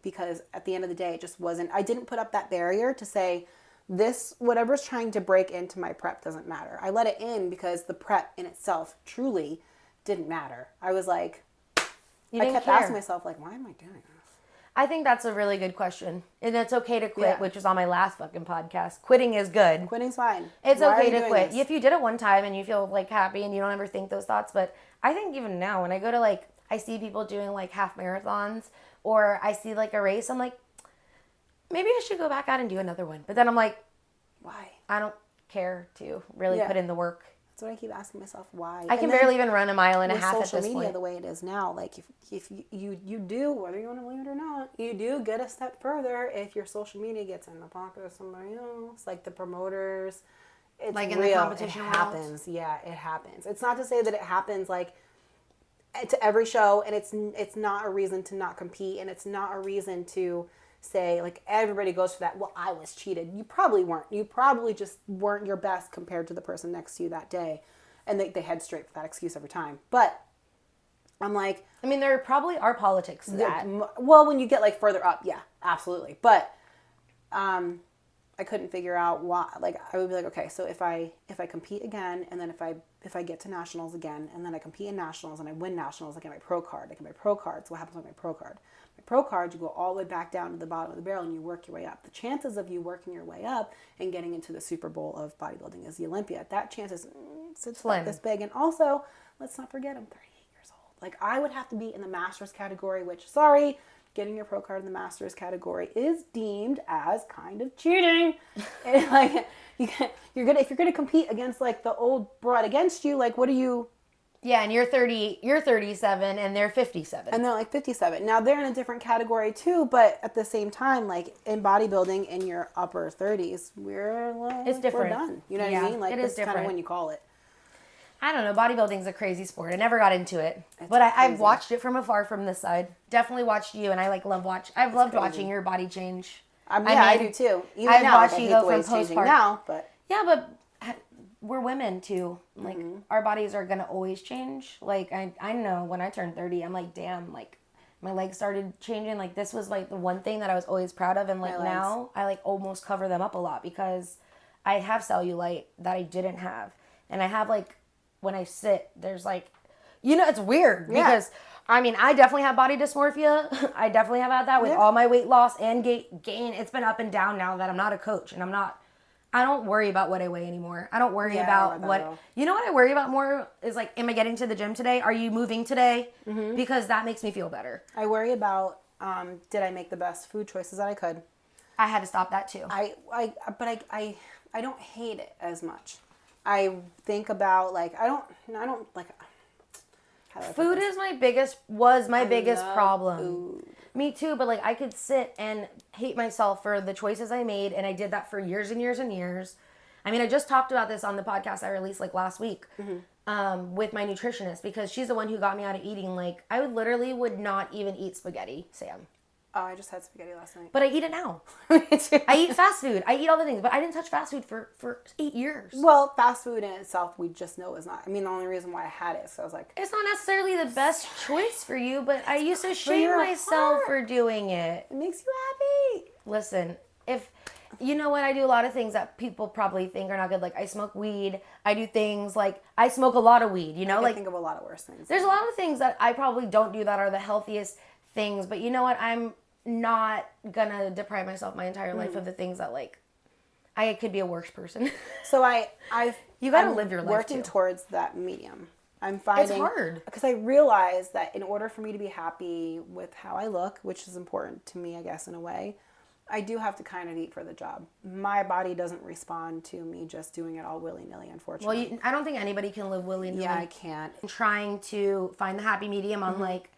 Speaker 2: because at the end of the day, it just wasn't. I didn't put up that barrier to say this, whatever's trying to break into my prep doesn't matter. I let it in because the prep in itself truly didn't matter. I was like, I kept asking myself like, why am I doing this?
Speaker 1: I think that's a really good question. And it's okay to quit, which was on my last fucking podcast. Quitting is good.
Speaker 2: Quitting's fine.
Speaker 1: It's okay to quit. If you did it one time and you feel like happy and you don't ever think those thoughts, but I think even now when I go to like, I see people doing like half marathons or I see like a race, I'm like, maybe I should go back out and do another one. But then I'm like,
Speaker 2: why?
Speaker 1: I don't care to really put in the work.
Speaker 2: That's what I keep asking myself, why?
Speaker 1: I can barely even run a mile and a half at this point.
Speaker 2: Social media the way it is now, like if you do, whether you want to believe it or not, you do get a step further if your social media gets in the pocket of somebody else, like the promoters. It's like in real. The competition it happens. Yeah, it happens. It's not to say that it happens like to every show, and it's not a reason to not compete, and it's not a reason to say like everybody goes for that. Well, I was cheated. You probably weren't. You probably just weren't your best compared to the person next to you that day, and they head straight for that excuse every time. But I'm like,
Speaker 1: I mean, there probably are politics to that.
Speaker 2: Well, when you get like further up, yeah, absolutely. But I couldn't figure out why. Like I would be like, okay, so if I compete again, and then if I get to nationals again, and then I compete in nationals and I win nationals, I get my pro card. I get my pro card. So what happens with my pro card? My pro card, you go all the way back down to the bottom of the barrel and you work your way up. The chances of you working your way up and getting into the Super Bowl of bodybuilding is the Olympia. That chance is it's like this big. And also, let's not forget, I'm 38 years old. Like I would have to be in the Masters category, which sorry, getting your pro card in the Masters category is deemed as kind of cheating. And like you're gonna compete against like the old broad against you, like what are you?
Speaker 1: Yeah, and you're 37 and they're 57.
Speaker 2: And they're like 57. Now they're in a different category too, but at the same time, like in bodybuilding in your upper 30s, it's different. We're done. You know what I mean? Like it's kind of when you call it.
Speaker 1: I don't know. Bodybuilding's a crazy sport. I never got into it, but I've watched it from afar from this side. Definitely watched you, and I like I've loved watching your body change.
Speaker 2: I do too. Even
Speaker 1: I've
Speaker 2: now,
Speaker 1: watched you go from postpartum
Speaker 2: now, but
Speaker 1: yeah, but we're women too. Like our bodies are gonna always change. Like I know when I turned 30, I'm like, damn, like my legs started changing. Like this was like the one thing that I was always proud of, and like now I like almost cover them up a lot because I have cellulite that I didn't have, and I have like. When I sit, there's like, it's weird because, I mean, I definitely have body dysmorphia. I definitely have had that with all my weight loss and gain. It's been up and down now that I'm not a coach and I don't worry about what I weigh anymore. I don't worry about what, you know what I worry about more is like, am I getting to the gym today? Are you moving today? Mm-hmm. Because that makes me feel better.
Speaker 2: I worry about, did I make the best food choices that I could?
Speaker 1: I had to stop that too.
Speaker 2: But I don't hate it as much. I think about like I don't like
Speaker 1: food is my biggest problem. Food. Me too, but like I could sit and hate myself for the choices I made, and I did that for years and years and years. I mean, I just talked about this on the podcast I released like last week with my nutritionist because she's the one who got me out of eating. Like I would not even eat spaghetti, Sam.
Speaker 2: Oh, I just had spaghetti last night.
Speaker 1: But I eat it now. I eat fast food. I eat all the things, but I didn't touch fast food for 8 years.
Speaker 2: Well, fast food in itself, we just know is not. I mean, the only reason why I had it, so I was like...
Speaker 1: It's not necessarily the best choice for you, but I used to shame myself for doing it.
Speaker 2: It makes you happy.
Speaker 1: Listen, you know what? I do a lot of things that people probably think are not good. Like, I smoke weed. I do things like... I smoke a lot of weed, I
Speaker 2: think of a lot of worse things.
Speaker 1: There's a lot of things that I probably don't do that are the healthiest things, but you know what? I'm not gonna deprive myself my entire life of the things that like I could be a worse person.
Speaker 2: So
Speaker 1: you gotta live your life
Speaker 2: working towards that medium. I'm finding
Speaker 1: it's hard
Speaker 2: because I realize that in order for me to be happy with how I look, which is important to me, I guess in a way, I do have to kind of eat for the job. My body doesn't respond to me just doing it all willy-nilly, unfortunately.
Speaker 1: Well, I don't think anybody can live willy-nilly.
Speaker 2: Yeah, I can't.
Speaker 1: I'm trying to find the happy medium on like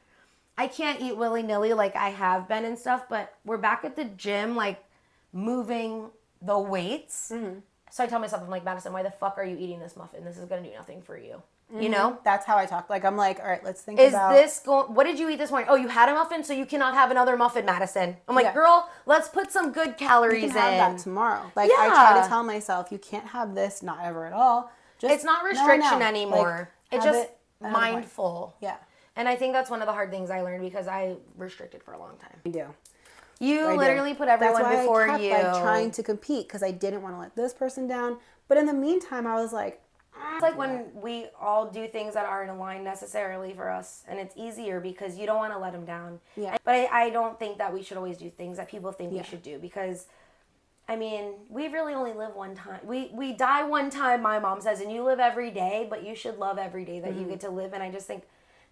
Speaker 1: I can't eat willy-nilly like I have been and stuff, but we're back at the gym, like, moving the weights. Mm-hmm. So I tell myself, I'm like, Madison, why the fuck are you eating this muffin? This is going to do nothing for you. Mm-hmm. You know?
Speaker 2: That's how I talk. Like, I'm like, all right, let's think
Speaker 1: what did you eat this morning? Oh, you had a muffin, so you cannot have another muffin, Madison. I'm like, girl, let's put some good calories in. You can
Speaker 2: have that tomorrow. Like, I try to tell myself, you can't have this, not ever at all.
Speaker 1: It's not restriction anymore. Like, it's just mindful.
Speaker 2: Yeah.
Speaker 1: And I think that's one of the hard things I learned because I restricted for a long time.
Speaker 2: You do.
Speaker 1: You literally put everyone before you.
Speaker 2: That's why I kept trying to compete because I didn't want to let this person down. But in the meantime, I was like...
Speaker 1: It's like when we all do things that aren't aligned necessarily for us. And it's easier because you don't want to let them down.
Speaker 2: Yeah.
Speaker 1: But I don't think that we should always do things that people think we should do because... I mean, we really only live one time. We die one time, my mom says, and you live every day, but you should love every day that you get to live. And I just think...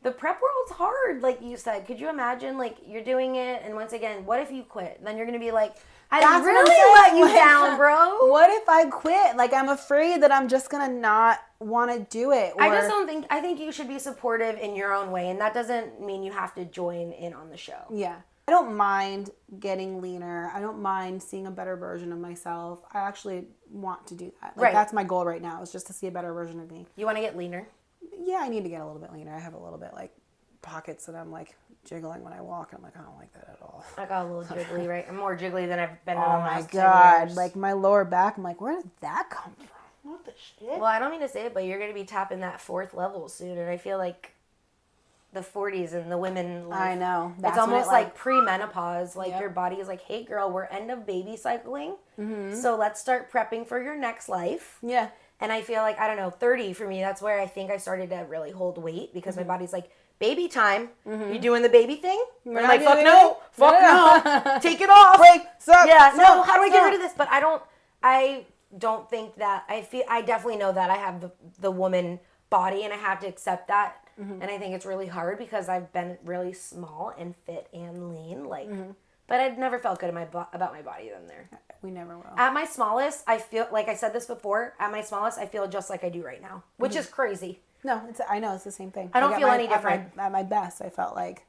Speaker 1: The prep world's hard, like you said. Could you imagine, like, you're doing it, and once again, what if you quit? Then you're going to be like, I really let you down, bro.
Speaker 2: What if I quit? Like, I'm afraid that I'm just going to not want to do it. Or,
Speaker 1: I just don't think, I think you should be supportive in your own way, and that doesn't mean you have to join in on the show.
Speaker 2: Yeah. I don't mind getting leaner. I don't mind seeing a better version of myself. I actually want to do that. Like,
Speaker 1: right.
Speaker 2: That's my goal right now, is just to see a better version of me.
Speaker 1: You want to get leaner?
Speaker 2: Yeah, I need to get a little bit leaner. I have a little bit, like, pockets that I'm, like, jiggling when I walk. I'm like, I don't like that at all.
Speaker 1: I got a little jiggly, right? I'm more jiggly than I've been in the last 10 years.
Speaker 2: Like, my lower back, I'm like, where did that come from? What the shit?
Speaker 1: Well, I don't mean to say it, but you're going to be tapping that 4th level soon, and I feel like the 40s and the women, like,
Speaker 2: I know.
Speaker 1: It's almost like pre-menopause. Like, your body is like, hey, girl, we're end of baby cycling, so let's start prepping for your next life.
Speaker 2: Yeah.
Speaker 1: And I feel like, I don't know, 30 for me, that's where I think I started to really hold weight, because my body's like, baby time. You doing the baby thing?
Speaker 2: We're
Speaker 1: I'm like, fuck
Speaker 2: doing
Speaker 1: no. Fuck no. Take it off.
Speaker 2: Break. Stop.
Speaker 1: Yeah. No, how do I get rid of this? But I don't think that, I definitely know that I have the woman body, and I have to accept that. And I think it's really hard, because I've been really small and fit and lean, like, but I've never felt good about my body than there.
Speaker 2: We never will.
Speaker 1: At my smallest, I feel, like I said this before, at my smallest, I feel just like I do right now, which is crazy.
Speaker 2: No, I know, it's the same thing.
Speaker 1: I don't feel any different.
Speaker 2: At my best, I felt like.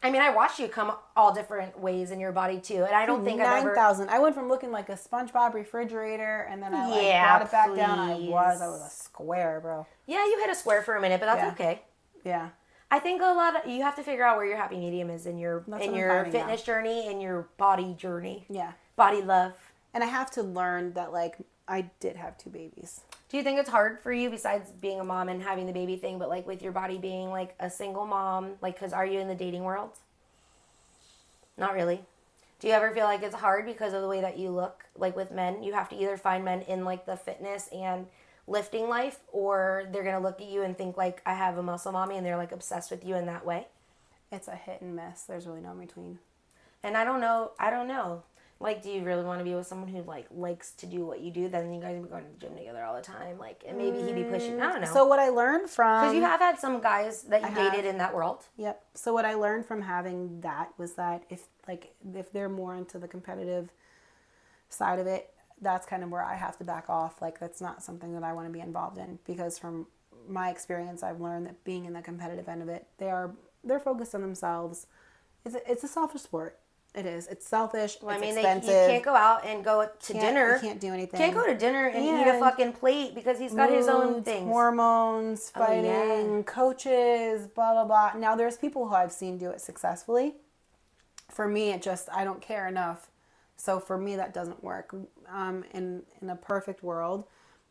Speaker 1: I mean, I watched you come all different ways in your body too, and I don't think I've ever.
Speaker 2: 9,000. I went from looking like a SpongeBob refrigerator, and then I brought it back down. I was a square, bro.
Speaker 1: Yeah, you hit a square for a minute, but that's okay.
Speaker 2: Yeah.
Speaker 1: I think you have to figure out where your happy medium is in your fitness journey, in your body journey.
Speaker 2: Yeah.
Speaker 1: Body love.
Speaker 2: And I have to learn that, like, I did have 2 babies.
Speaker 1: Do you think it's hard for you, besides being a mom and having the baby thing, but like with your body being like a single mom, like, because are you in the dating world? Not really. Do you ever feel like it's hard because of the way that you look? Like with men, you have to either find men in like the fitness and lifting life, or they're going to look at you and think like, I have a muscle mommy, and they're like obsessed with you in that way?
Speaker 2: It's a hit and miss. There's really no in between.
Speaker 1: And I don't know. Like, do you really want to be with someone who, like, likes to do what you do? Then you guys would be going to the gym together all the time. Like, and maybe he'd be pushing. I don't know.
Speaker 2: So what I learned from...
Speaker 1: Because you have had some guys that you dated in that world.
Speaker 2: Yep. So what I learned from having that was that if they're more into the competitive side of it, that's kind of where I have to back off. Like, that's not something that I want to be involved in. Because from my experience, I've learned that being in the competitive end of it, they're focused on themselves. It's a selfish sport. It is. It's selfish. Well, it's expensive.
Speaker 1: You can't go out and go to dinner.
Speaker 2: You can't do anything.
Speaker 1: Can't go to dinner and eat a fucking plate, because he's got his own things.
Speaker 2: Hormones, fighting, coaches, blah, blah, blah. Now, there's people who I've seen do it successfully. For me, I don't care enough. So for me, that doesn't work. In a perfect world,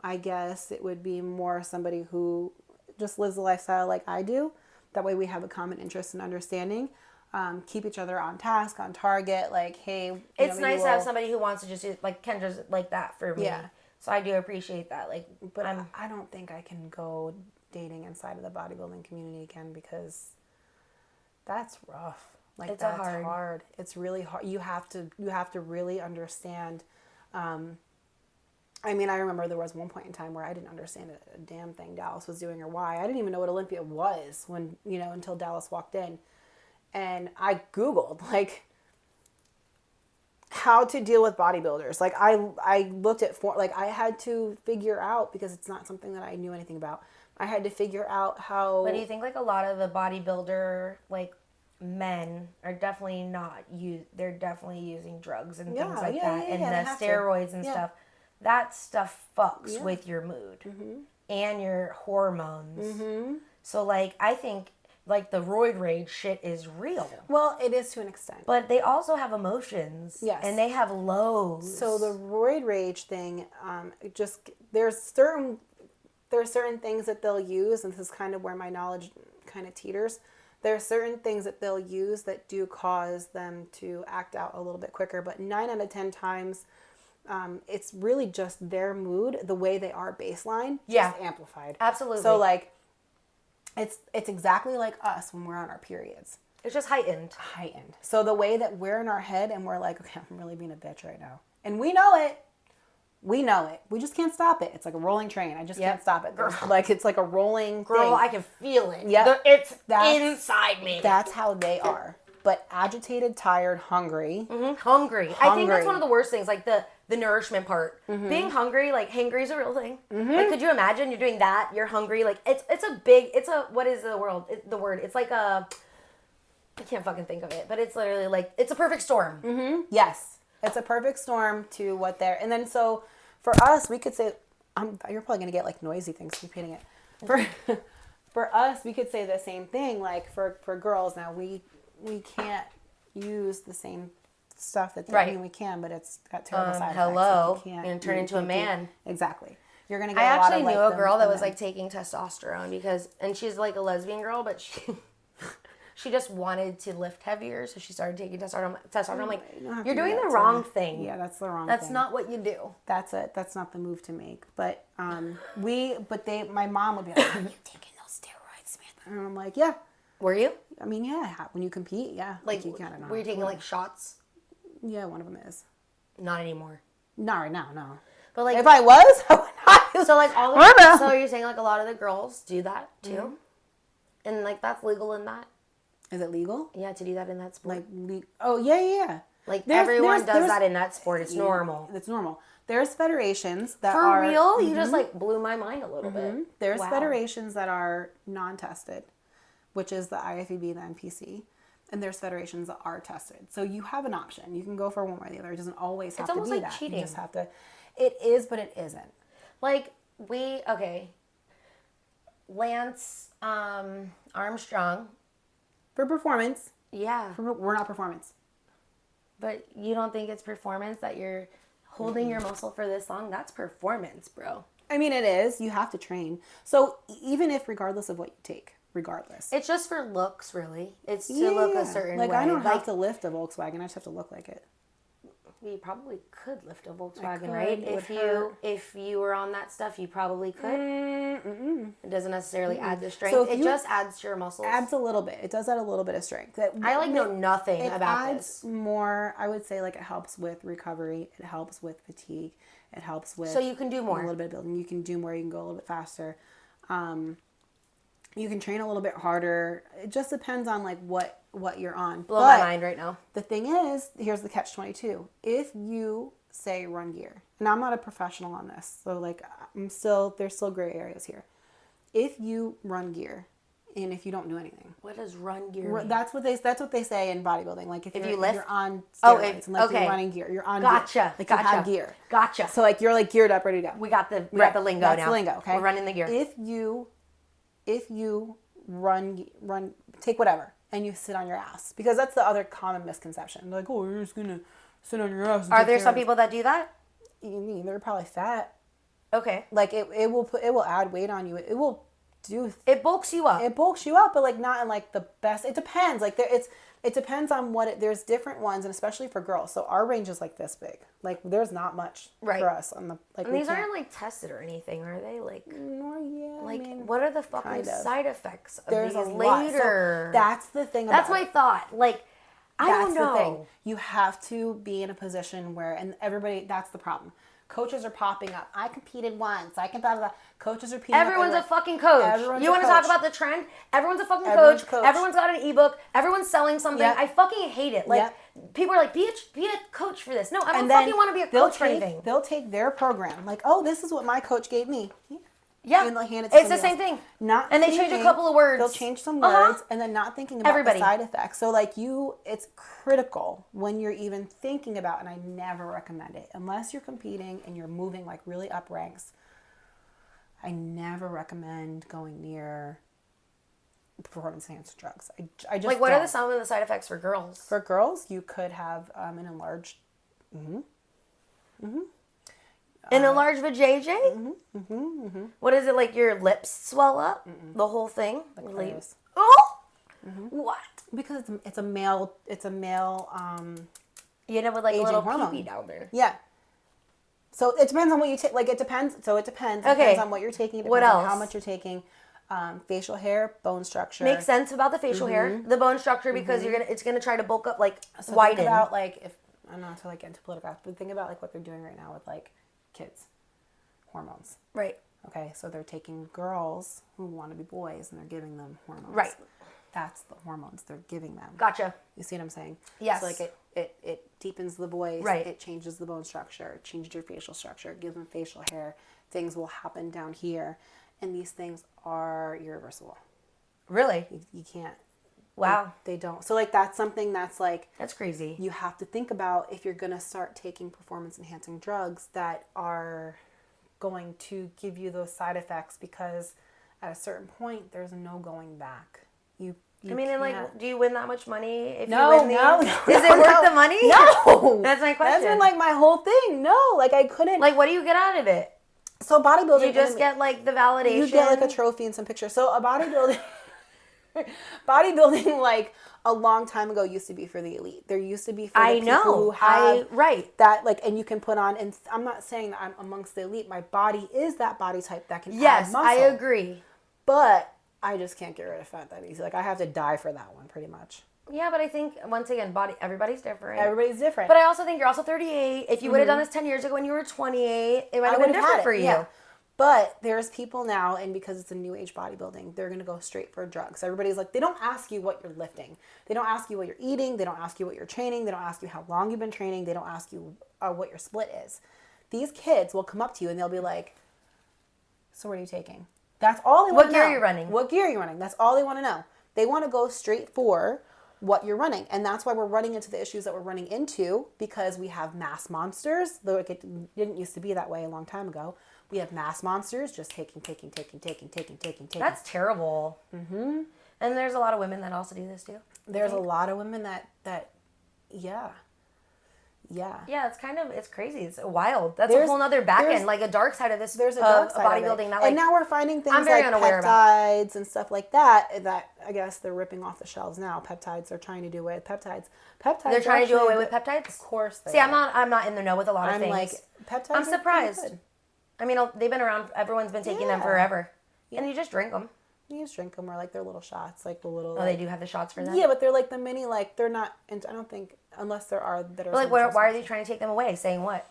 Speaker 2: I guess it would be more somebody who just lives a lifestyle like I do. That way we have a common interest and understanding. Keep each other on task, on target. Like, hey,
Speaker 1: it's nice to have somebody who wants to just do, like Kendra's like that for me.
Speaker 2: Yeah.
Speaker 1: So I do appreciate that. Like,
Speaker 2: but I don't think I can go dating inside of the bodybuilding community again, because that's rough. Like, that's hard. It's really hard. You have to really understand. I mean, I remember there was one point in time where I didn't understand a damn thing Dallas was doing or why. I didn't even know what Olympia was until Dallas walked in. And I Googled, like, how to deal with bodybuilders. Like, I looked at, I had to figure out, because it's not something that I knew anything about. I had to figure out how...
Speaker 1: But do you think, like, a lot of the bodybuilder, like, men are definitely they're definitely using drugs and things like that. And the steroids and stuff. That stuff fucks with your mood. And your hormones. So, like, I think... Like, the roid rage shit is real.
Speaker 2: Well, it is to an extent.
Speaker 1: But they also have emotions.
Speaker 2: Yes.
Speaker 1: And they have lows.
Speaker 2: So the roid rage thing, there's certain things that they'll use, and this is kind of where my knowledge kind of teeters. There are certain things that they'll use that do cause them to act out a little bit quicker, but 9 out of 10 times, it's really just their mood, the way they are baseline, just amplified.
Speaker 1: Absolutely.
Speaker 2: So, like... It's exactly like us when we're on our periods.
Speaker 1: It's just heightened.
Speaker 2: So the way that we're in our head and we're like, okay, I'm really being a bitch right now. And we know it. We just can't stop it. It's like a rolling train. I just can't stop it. It's like a rolling
Speaker 1: Girl,
Speaker 2: thing.
Speaker 1: I can feel it.
Speaker 2: Yeah.
Speaker 1: It's inside me.
Speaker 2: That's how they are. but agitated, tired, hungry.
Speaker 1: Hungry. I think that's one of the worst things, like the nourishment part. Being hungry, like hangry is a real thing. Like, could you imagine you're doing that, you're hungry, like what is the word? It's like I can't fucking think of it, but it's literally like, it's a perfect storm.
Speaker 2: Yes. It's a perfect storm to what they're, and then so for us, we could say, you're probably going to get like noisy things repeating it. For us, we could say the same thing, like for girls. Now we can't use the same stuff that I mean, we can, but it's got terrible side effects.
Speaker 1: Hello, you're going to turn into a man.
Speaker 2: Exactly. You're going to get
Speaker 1: I
Speaker 2: a lot of,
Speaker 1: actually knew a girl that was like taking testosterone and she's like a lesbian girl, but she just wanted to lift heavier, so she started taking testosterone. I'm like, you're doing the wrong thing.
Speaker 2: Yeah, that's the wrong thing.
Speaker 1: That's not what you do.
Speaker 2: That's it. That's not the move to make. But my mom would be like, are you taking those steroids, Samantha? And I'm like, yeah.
Speaker 1: Were you?
Speaker 2: I mean, yeah. When you compete, yeah.
Speaker 1: Like
Speaker 2: you kind of know.
Speaker 1: Were you taking like shots?
Speaker 2: Yeah, one of them is.
Speaker 1: Not anymore.
Speaker 2: Not right now, no.
Speaker 1: But like,
Speaker 2: if I was, I would not.
Speaker 1: So like all the so you're saying like a lot of the girls do that too, and like that's legal in that.
Speaker 2: Is it legal?
Speaker 1: Yeah, to do that in that sport.
Speaker 2: Like, oh yeah.
Speaker 1: Like everyone does that in that sport. It's normal.
Speaker 2: It's normal. There's federations that
Speaker 1: are... For real? You just like blew my mind a little bit.
Speaker 2: There's federations that are non-tested, which is the IFBB and the NPC. And there's federations that are tested. So you have an option. You can go for one or the other. It doesn't always have to be like that. Cheating. You just have to... It is, but it isn't.
Speaker 1: Like, Lance Armstrong...
Speaker 2: For performance.
Speaker 1: Yeah.
Speaker 2: We're not performance.
Speaker 1: But you don't think it's performance that you're holding your muscle for this long? That's performance, bro.
Speaker 2: I mean, it is. You have to train. So even if, regardless of what you take, regardless.
Speaker 1: It's just for looks, really. It's to look a certain way.
Speaker 2: Like, I don't have to lift a Volkswagen. I just have to look like it.
Speaker 1: You probably could lift a Volkswagen, right? If you were on that stuff, you probably could. It doesn't necessarily add the strength. So it just adds to your muscles.
Speaker 2: Adds a little bit. It does add a little bit of strength.
Speaker 1: I know nothing about this.
Speaker 2: It adds more. I would say like it helps with recovery. It helps with fatigue. It helps with.
Speaker 1: So you can do more.
Speaker 2: A little bit of building. You can do more. You can go a little bit faster. You can train a little bit harder. It just depends on like what you're on.
Speaker 1: Blow my mind right now.
Speaker 2: The thing is, here's the catch-22. If you say run gear, and I'm not a professional on this, so like there's still gray areas here. If you run gear, and if you don't do anything,
Speaker 1: what does run gear mean?
Speaker 2: That's what they say in bodybuilding. Like if you lift, you're on steroids, and like you're running gear, you're on gear. Like you have gear.
Speaker 1: Gotcha.
Speaker 2: So like you're like geared up, ready to go.
Speaker 1: We got the lingo now.
Speaker 2: That's the lingo. Okay.
Speaker 1: We're running the gear.
Speaker 2: If you run, take whatever, and you sit on your ass, because that's the other common misconception. Like, oh, you're just gonna sit on your ass.
Speaker 1: Are there some people that do that?
Speaker 2: They're probably fat.
Speaker 1: Okay.
Speaker 2: Like it will add weight on you. It will do.
Speaker 1: It bulks you up.
Speaker 2: It bulks you up, but like not in like the best. It depends. Like it depends on there's different ones, and especially for girls. So our range is like this big. Like there's not much for us on the like.
Speaker 1: And these aren't like tested or anything, are they? Like,
Speaker 2: like
Speaker 1: what are the fucking side effects of
Speaker 2: there's
Speaker 1: these
Speaker 2: a
Speaker 1: later?
Speaker 2: So that's the thing.
Speaker 1: That's my thought. Like, I don't know.
Speaker 2: That's the thing. You have to be in a position where, and everybody. That's the problem. Coaches are popping up. I competed once. I can blah, blah, blah. Coaches are repeating.
Speaker 1: Everyone's a fucking coach. You want to talk about the trend? Everyone's a fucking coach. Everyone's got an ebook. Everyone's selling something. Yep. I fucking hate it. Like people are like, be a coach for this. No, I don't fucking want to be a coach for anything.
Speaker 2: They'll take their program. Like, oh, this is what my coach gave me.
Speaker 1: Yeah,
Speaker 2: and they'll hand it to
Speaker 1: it's the same thing. And they change a couple of words.
Speaker 2: They'll change some words, and then not thinking about the side effects. So like it's critical when you're even thinking about, and I never recommend it unless you're competing and you're moving like really up ranks. I never recommend going near performance enhancing drugs. I just
Speaker 1: like what are some of the side effects for girls?
Speaker 2: For girls, you could have an enlarged.
Speaker 1: An enlarged vajayjay? What is it, like your lips swell up? The whole thing? Oh! What?
Speaker 2: Because it's a male
Speaker 1: you know, with like a little pee-pee down there.
Speaker 2: Yeah. So it depends on what you take. Like it depends. So it depends. It depends on what you're taking. It depends
Speaker 1: what else?
Speaker 2: On how much you're taking. Facial hair, bone structure.
Speaker 1: Makes sense about the facial hair, the bone structure, because it's gonna try to bulk up, like
Speaker 2: so
Speaker 1: widen.
Speaker 2: Think about like if I'm not to like get into political, but think about like what they're doing right now with like kids, hormones.
Speaker 1: Right.
Speaker 2: Okay, so they're taking girls who want to be boys and they're giving them hormones.
Speaker 1: Right.
Speaker 2: that's the hormones they're giving them.
Speaker 1: Gotcha.
Speaker 2: You see what I'm saying?
Speaker 1: Yes.
Speaker 2: So like it deepens the voice.
Speaker 1: Right.
Speaker 2: It changes the bone structure. It changes your facial structure. It gives them facial hair. Things will happen down here. And these things are irreversible.
Speaker 1: Really?
Speaker 2: You can't.
Speaker 1: Wow.
Speaker 2: They don't. So like that's something that's like.
Speaker 1: That's crazy.
Speaker 2: You have to think about if you're going to start taking performance enhancing drugs that are going to give you those side effects, because at a certain point there's no going back. You
Speaker 1: I mean, and like, do you win that much money if
Speaker 2: no,
Speaker 1: you win
Speaker 2: no,
Speaker 1: Is it worth the money?
Speaker 2: No.
Speaker 1: That's my question.
Speaker 2: That's been like my whole thing. No, like I couldn't.
Speaker 1: Like, what do you get out of it?
Speaker 2: So bodybuilding.
Speaker 1: You just get like the validation.
Speaker 2: You get like a trophy and some pictures. So a bodybuilding like a long time ago used to be for the elite. There used to be for the people who have that like, and you can put on, and I'm not saying that I'm amongst the elite. My body is that body type that can add muscle.
Speaker 1: I agree.
Speaker 2: But I just can't get rid of fat that easy. Like I have to die for that one pretty much.
Speaker 1: Yeah, but I think once again, everybody's different.
Speaker 2: Everybody's different.
Speaker 1: But I also think you're also 38. If you would have done this 10 years ago when you were 28, it might have been different for you. Yeah.
Speaker 2: But there's people now, and because it's a new age bodybuilding, they're going to go straight for drugs. Everybody's like, they don't ask you what you're lifting. They don't ask you what you're eating. They don't ask you what you're training. They don't ask you how long you've been training. They don't ask you what your split is. These kids will come up to you and they'll be like, so what are you taking? That's all they want to know.
Speaker 1: What gear are you running?
Speaker 2: What gear are you running? That's all they want to know. They want to go straight for what you're running. And that's why we're running into the issues that we're running into, because we have mass monsters, though it didn't used to be that way a long time ago. We have mass monsters just taking.
Speaker 1: That's terrible. Mm-hmm. And there's a lot of women that also do this too.
Speaker 2: There's a lot of women that yeah.
Speaker 1: Yeah, it's crazy. It's wild. That's a whole other back end, like a dark side of this.
Speaker 2: There's a dark side
Speaker 1: bodybuilding
Speaker 2: of it.
Speaker 1: that, like,
Speaker 2: and now we're finding things like peptides and stuff like that I guess they're ripping off the shelves now. Peptides, they're trying to do away with peptides.
Speaker 1: They're trying to do away with peptides?
Speaker 2: Of course they
Speaker 1: are. I'm not in the know with a lot of things.
Speaker 2: Like, peptides
Speaker 1: I'm surprised. I mean, they've been around. Everyone's been taking them forever. Yeah. And you just drink them.
Speaker 2: You just drink them, or like they're little shots, like the little.
Speaker 1: Oh, they do have the shots for them.
Speaker 2: Yeah, but they're like the mini, like they're not. I don't think, unless there are that are.
Speaker 1: But like, why are they trying to take them away? Saying what?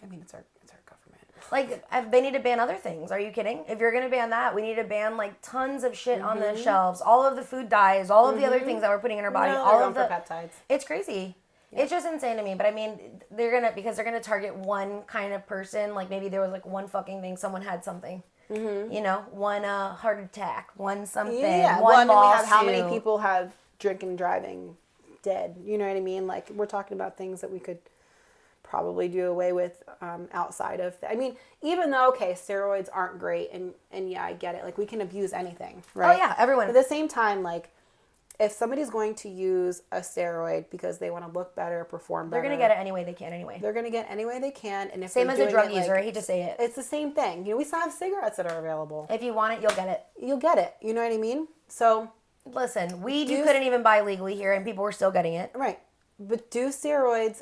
Speaker 2: I mean, it's our government.
Speaker 1: Like, they need to ban other things. Are you kidding? If you're gonna ban that, we need to ban like tons of shit on the shelves. All of the food dyes, all of the other things that we're putting in our body, all of the
Speaker 2: peptides.
Speaker 1: It's crazy. Yeah. It's just insane to me. But I mean, because they're gonna target one kind of person. Like maybe there was like one fucking thing, someone had something. Mm-hmm. You know, one heart attack, one something, one lawsuit. We have how many people have drinking and driving dead. You know what I mean? Like, we're talking about things that we could probably do away with outside of... I mean, even though, okay, steroids aren't great, and yeah, I get it. Like, we can abuse anything, right? Oh, yeah, everyone.
Speaker 2: But at the same time, like, if somebody's going to use a steroid because they want to look better, perform better...
Speaker 1: They're going to get it any way they can anyway.
Speaker 2: They're going to get any way they can. And if
Speaker 1: same as a drug user, I hate to say it.
Speaker 2: It's the same thing. You know, we still have cigarettes that are available.
Speaker 1: If you want it, you'll get it.
Speaker 2: You'll get it. You know what I mean? So...
Speaker 1: Listen, weed you couldn't even buy legally here, and people were still getting it.
Speaker 2: Right. But do steroids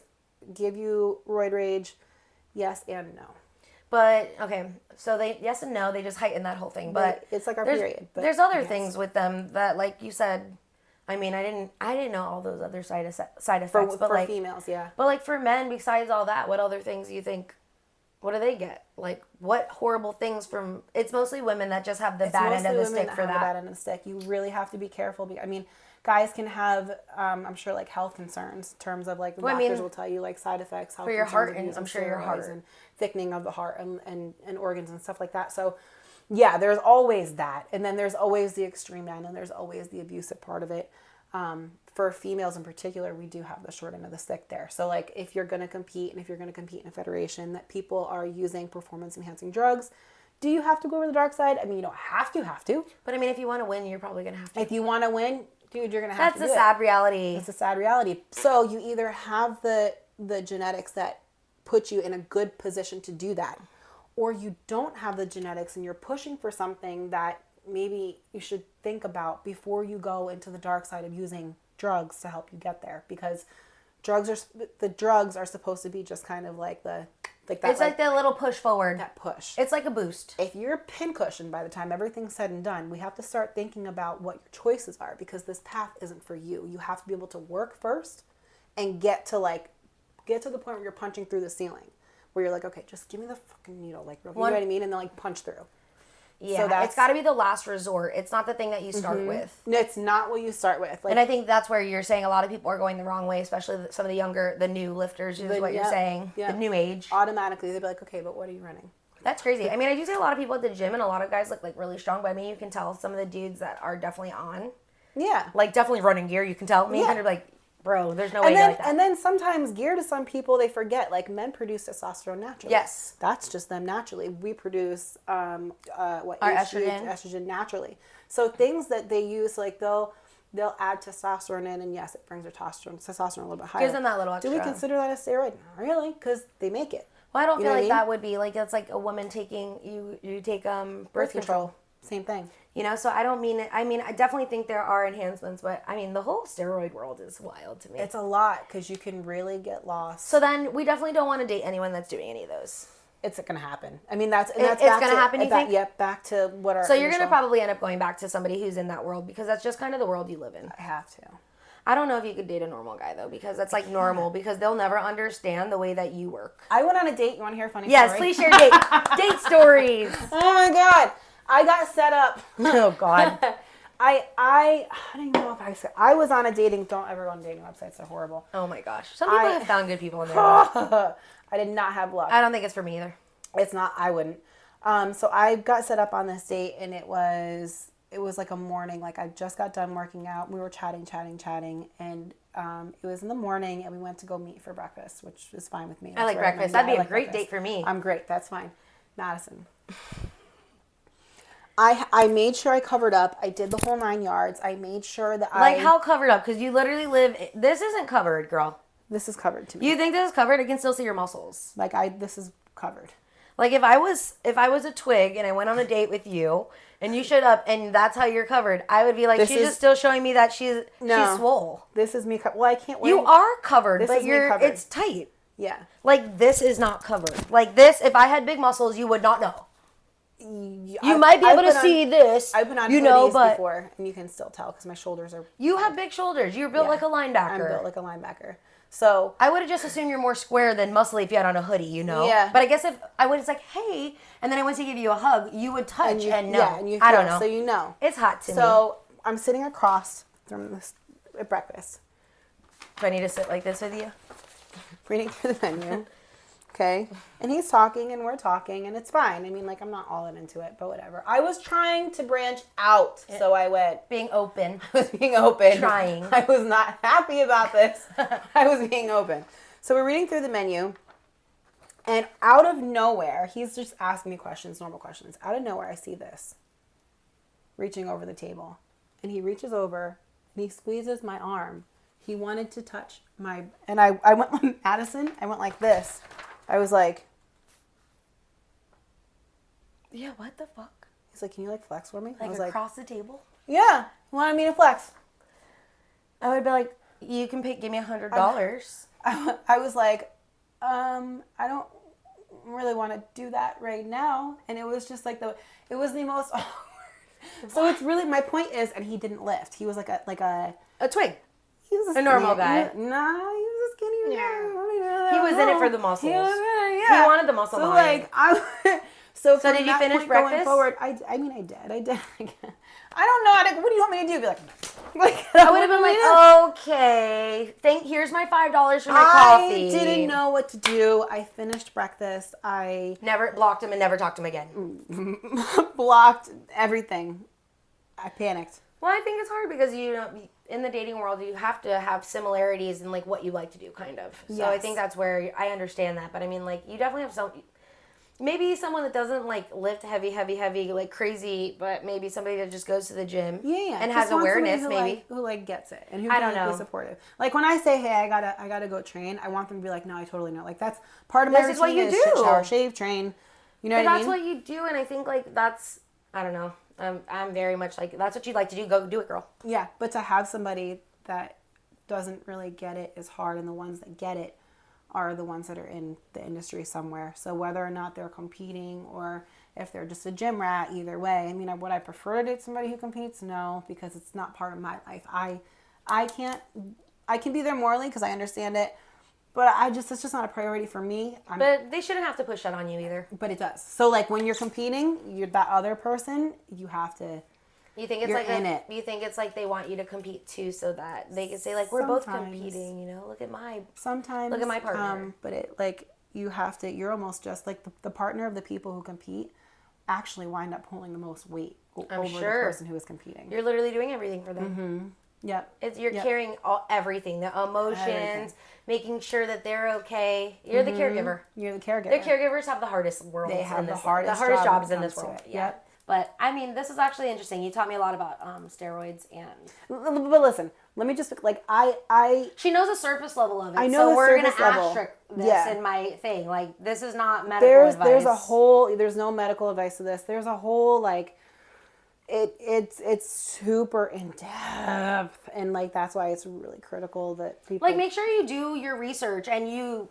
Speaker 2: give you roid rage? Yes and no. But, okay, so they, yes and no, they just heighten that whole thing. But it's like our period. But
Speaker 1: there's other things with them that, like you said, I mean, I didn't know all those other side effects. For like,
Speaker 2: females, yeah.
Speaker 1: But, like, for men, besides all that, what other things do you think, what do they get? Like, what horrible things from... It's mostly women that just have the bad end of the stick for that.
Speaker 2: The bad end of the stick. You really have to be careful. I mean, guys can have, I'm sure, like, health concerns in terms of, like, the doctors will tell you, like, side effects, health
Speaker 1: for your
Speaker 2: concerns
Speaker 1: heart, and I'm sure your heart.
Speaker 2: And thickening of the heart and organs and stuff like that. So, yeah, there's always that. And then there's always the extreme end, and there's always the abusive part of it. For females in particular, we do have the short end of the stick there. So, like, if you're going to compete, and if you're going to compete in a federation that people are using performance-enhancing drugs, do you have to go over the dark side? I mean, you don't have to.
Speaker 1: But, I mean, if you want to win, you're probably going to have to.
Speaker 2: If you want to win, dude, you're going to have to do it.
Speaker 1: That's a sad reality.
Speaker 2: It's a sad reality. So, you either have the genetics that put you in a good position to do that, or you don't have the genetics and you're pushing for something that maybe you should think about before you go into the dark side of using drugs to help you get there, because drugs are supposed to be just kind of like that.
Speaker 1: It's like the little push forward.
Speaker 2: That push.
Speaker 1: It's like a boost.
Speaker 2: If you're pincushioned by the time everything's said and done, we have to start thinking about what your choices are, because this path isn't for you. You have to be able to work first and get to the point where you're punching through the ceiling, where you're like, okay, just give me the fucking needle, like, you know what I mean, and then like punch through.
Speaker 1: Yeah, so it's got to be the last resort. It's not the thing that you start with.
Speaker 2: It's not what you start with.
Speaker 1: Like, and I think that's where you're saying a lot of people are going the wrong way, especially some of the younger, the new lifters is what you're saying, the new age.
Speaker 2: Automatically, they'd be like, okay, but what are you running?
Speaker 1: That's crazy. I mean, I do see a lot of people at the gym, and a lot of guys look like really strong, but I mean, you can tell some of the dudes that are definitely on.
Speaker 2: Yeah.
Speaker 1: Like, definitely running gear, you can tell. I mean, kind of like, bro, there's no way like that.
Speaker 2: And then sometimes gear to some people, they forget, like, men produce testosterone naturally.
Speaker 1: Yes.
Speaker 2: That's just them naturally. We produce, estrogen naturally. So things that they use, like, they'll add testosterone in, and yes, it brings their testosterone a little bit higher.
Speaker 1: Gives them that little extra.
Speaker 2: Do we consider that a steroid? Not really, because they make it.
Speaker 1: Well, I don't feel like that would be, like, it's like a woman taking, you take birth control.
Speaker 2: Same thing.
Speaker 1: You know, so I don't mean it. I mean, I definitely think there are enhancements, but I mean, the whole steroid world is wild to me.
Speaker 2: It's a lot because you can really get lost.
Speaker 1: So then we definitely don't want to date anyone that's doing any of those.
Speaker 2: It's going to happen. I mean, it's
Speaker 1: going to happen, you think?
Speaker 2: Yep, back to what our
Speaker 1: So you're going to probably end up going back to somebody who's in that world because that's just kind of the world you live in.
Speaker 2: I have to.
Speaker 1: I don't know if you could date a normal guy, though, because that's, like, normal, because they'll never understand the way that you work.
Speaker 2: I went on a date. You want to hear a funny story?
Speaker 1: Yes, please share date stories.
Speaker 2: Oh, my God. I got set up.
Speaker 1: Oh, God.
Speaker 2: I don't even know if I was on a dating, don't ever go on dating websites. They're horrible.
Speaker 1: Oh, my gosh. Some people have found good people in there.
Speaker 2: I did not have luck.
Speaker 1: I don't think it's for me, either.
Speaker 2: It's not. I wouldn't. So I got set up on this date, and it was like a morning. Like, I just got done working out. We were chatting, and it was in the morning, and we went to go meet for breakfast, which is fine with me.
Speaker 1: I like breakfast. That'd be a great date for me.
Speaker 2: I'm great. That's fine. Madison. I made sure I covered up. I did the whole 9 yards. I made sure that
Speaker 1: Like, how covered up? Because you literally live... This isn't covered, girl.
Speaker 2: This is covered to me.
Speaker 1: You think this is covered? I can still see your muscles.
Speaker 2: Like, this is covered.
Speaker 1: Like, if I was a twig and I went on a date with you and you showed up and that's how you're covered, I would be like, she's just still showing me that she's swole.
Speaker 2: This is me. Well, I can't wait.
Speaker 1: You are covered, but it's tight.
Speaker 2: Yeah.
Speaker 1: Like, this is not covered. Like, this, if I had big muscles, you would not know. You might be able to see this.
Speaker 2: I've been on hoodies before, and you can still tell because my shoulders are...
Speaker 1: You have big shoulders. You're built like a linebacker.
Speaker 2: I'm built like a linebacker. So
Speaker 1: I would have just assumed you're more square than muscly if you had on a hoodie, you know?
Speaker 2: Yeah.
Speaker 1: But I guess if I would, it's like, hey, and then I went to give you a hug, you would touch and know.
Speaker 2: Yeah, and you feel,
Speaker 1: I don't know.
Speaker 2: So you know.
Speaker 1: It's hot to me.
Speaker 2: So I'm sitting across from this at breakfast.
Speaker 1: Do I need to sit like this with you?
Speaker 2: Reading through the menu. Okay. And he's talking and we're talking and it's fine. I mean, like, I'm not all that into it, but whatever. I was trying to branch out, so I went.
Speaker 1: Being open.
Speaker 2: I was being open.
Speaker 1: Trying.
Speaker 2: I was not happy about this. I was being open. So we're reading through the menu, and out of nowhere, he's just asking me questions, normal questions. Out of nowhere, I see this. Reaching over the table. And he reaches over and he squeezes my arm. He wanted to touch my... And I went, Madison, I went like this. I was like...
Speaker 1: Yeah, what the fuck?
Speaker 2: He's like, can you, like, flex for me?
Speaker 1: Like,
Speaker 2: I was
Speaker 1: across the table?
Speaker 2: Yeah. He wanted me to flex.
Speaker 1: I would be like, you can give me $100.
Speaker 2: I was like, I don't really want to do that right now. And it was just like it was the most awkward. So it's really, my point is, and he didn't lift. He was like a
Speaker 1: twig.
Speaker 2: He was
Speaker 1: a normal guy.
Speaker 2: Nah, he was a skinny guy.
Speaker 1: He was in it for the muscles. He wanted the muscle.
Speaker 2: So like, so
Speaker 1: did you finish breakfast?
Speaker 2: Going forward, I mean, I did. I don't know what do you want me to do? Be like
Speaker 1: I would have been like, okay, here's my $5 for my coffee.
Speaker 2: I didn't know what to do. I finished breakfast. I
Speaker 1: never blocked him and never talked to him again.
Speaker 2: Blocked everything. I panicked.
Speaker 1: Well, I think it's hard because, you know, in the dating world, you have to have similarities in, like, what you like to do, kind of. So yes. I think that's where I understand that. But, I mean, like, you definitely have maybe someone that doesn't, like, lift heavy, like, crazy, but maybe somebody that just goes to the gym and has awareness, maybe.
Speaker 2: Who gets it and who can be supportive. Like, when I say, hey, I gotta go train, I want them to be like, no, I totally know. Like, that's part of my routine. This is what you do. Shower, shave, train. You know what I mean?
Speaker 1: That's what you do, and I think, like, that's, I don't know. I'm very much like, that's what you like to do. Go do it, girl.
Speaker 2: Yeah, but to have somebody that doesn't really get it is hard, and the ones that get it are the ones that are in the industry somewhere. So whether or not they're competing or if they're just a gym rat, either way. I mean, would I prefer to date somebody who competes? No, because it's not part of my life. I can be there morally because I understand it, But it's just not a priority for me.
Speaker 1: But they shouldn't have to push that on you either.
Speaker 2: But it does. So like when you're competing, you're that other person, you have to.
Speaker 1: You think it's
Speaker 2: you're
Speaker 1: like
Speaker 2: in it.
Speaker 1: You think it's like they want you to compete too, so that they can say like we're both competing. You know, look at my partner.
Speaker 2: But it like you have to. You're almost just like the partner of the people who compete. Actually, wind up pulling the most weight over the person who is competing.
Speaker 1: You're literally doing everything for them.
Speaker 2: Mm-hmm. Yep.
Speaker 1: You're carrying everything, the emotions, making sure that they're okay. You're the caregiver.
Speaker 2: You're the caregiver.
Speaker 1: The caregivers have the hardest world.
Speaker 2: They have the hardest jobs in this world.
Speaker 1: Yep. But I mean, this is actually interesting. You taught me a lot about steroids and.
Speaker 2: But listen, let me just like I.
Speaker 1: She knows the surface level of it.
Speaker 2: I know
Speaker 1: so we're gonna
Speaker 2: level.
Speaker 1: asterisk this in my thing. Like this is not medical advice.
Speaker 2: There's no medical advice to this. There's a whole like. It's super in depth, and like that's why it's really critical that people
Speaker 1: like make sure you do your research and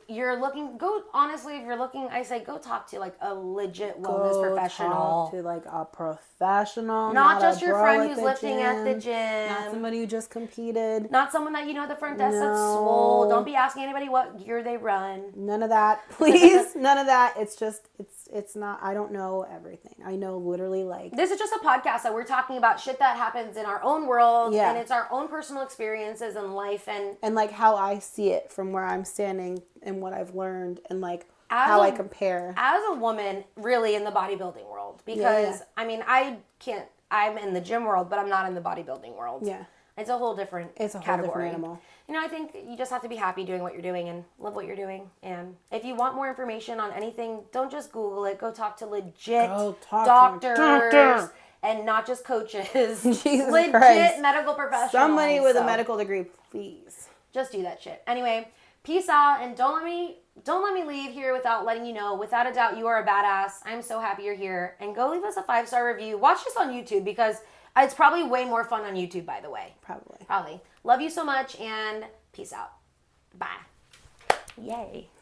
Speaker 1: you're looking. Go honestly, if you're looking, I say go talk to like a legit wellness professional.
Speaker 2: Talk to like a professional,
Speaker 1: not just your friend who's lifting at the gym,
Speaker 2: not somebody who just competed,
Speaker 1: not someone that you know at the front desk that's swole. Don't be asking anybody what gear they run.
Speaker 2: None of that, please. None of that. It's just it's not. I don't know everything. I know literally like
Speaker 1: this is just a podcast that we're talking about shit that happens in our own world, and it's our own personal experiences in life, and
Speaker 2: like how I see it from where I'm standing and what I've learned, and like how I compare
Speaker 1: as a woman, really in the bodybuilding world, because I mean I'm in the gym world, but I'm not in the bodybuilding world.
Speaker 2: Yeah.
Speaker 1: It's a whole different
Speaker 2: It's a whole
Speaker 1: category.
Speaker 2: different animal.
Speaker 1: You know, I think you just have to be happy doing what you're doing and love what you're doing. And if you want more information on anything, don't just Google it. Go talk to legit doctors and not just coaches. Legit
Speaker 2: Christ.
Speaker 1: medical professionals.
Speaker 2: Somebody with a medical degree, please.
Speaker 1: Just do that shit. Anyway, peace out, and don't let me leave here without letting you know, without a doubt, you are a badass. I'm so happy you're here. And go leave us a 5-star review. Watch this on YouTube because it's probably way more fun on YouTube, by the way.
Speaker 2: Probably.
Speaker 1: Love you so much, and peace out. Bye. Yay.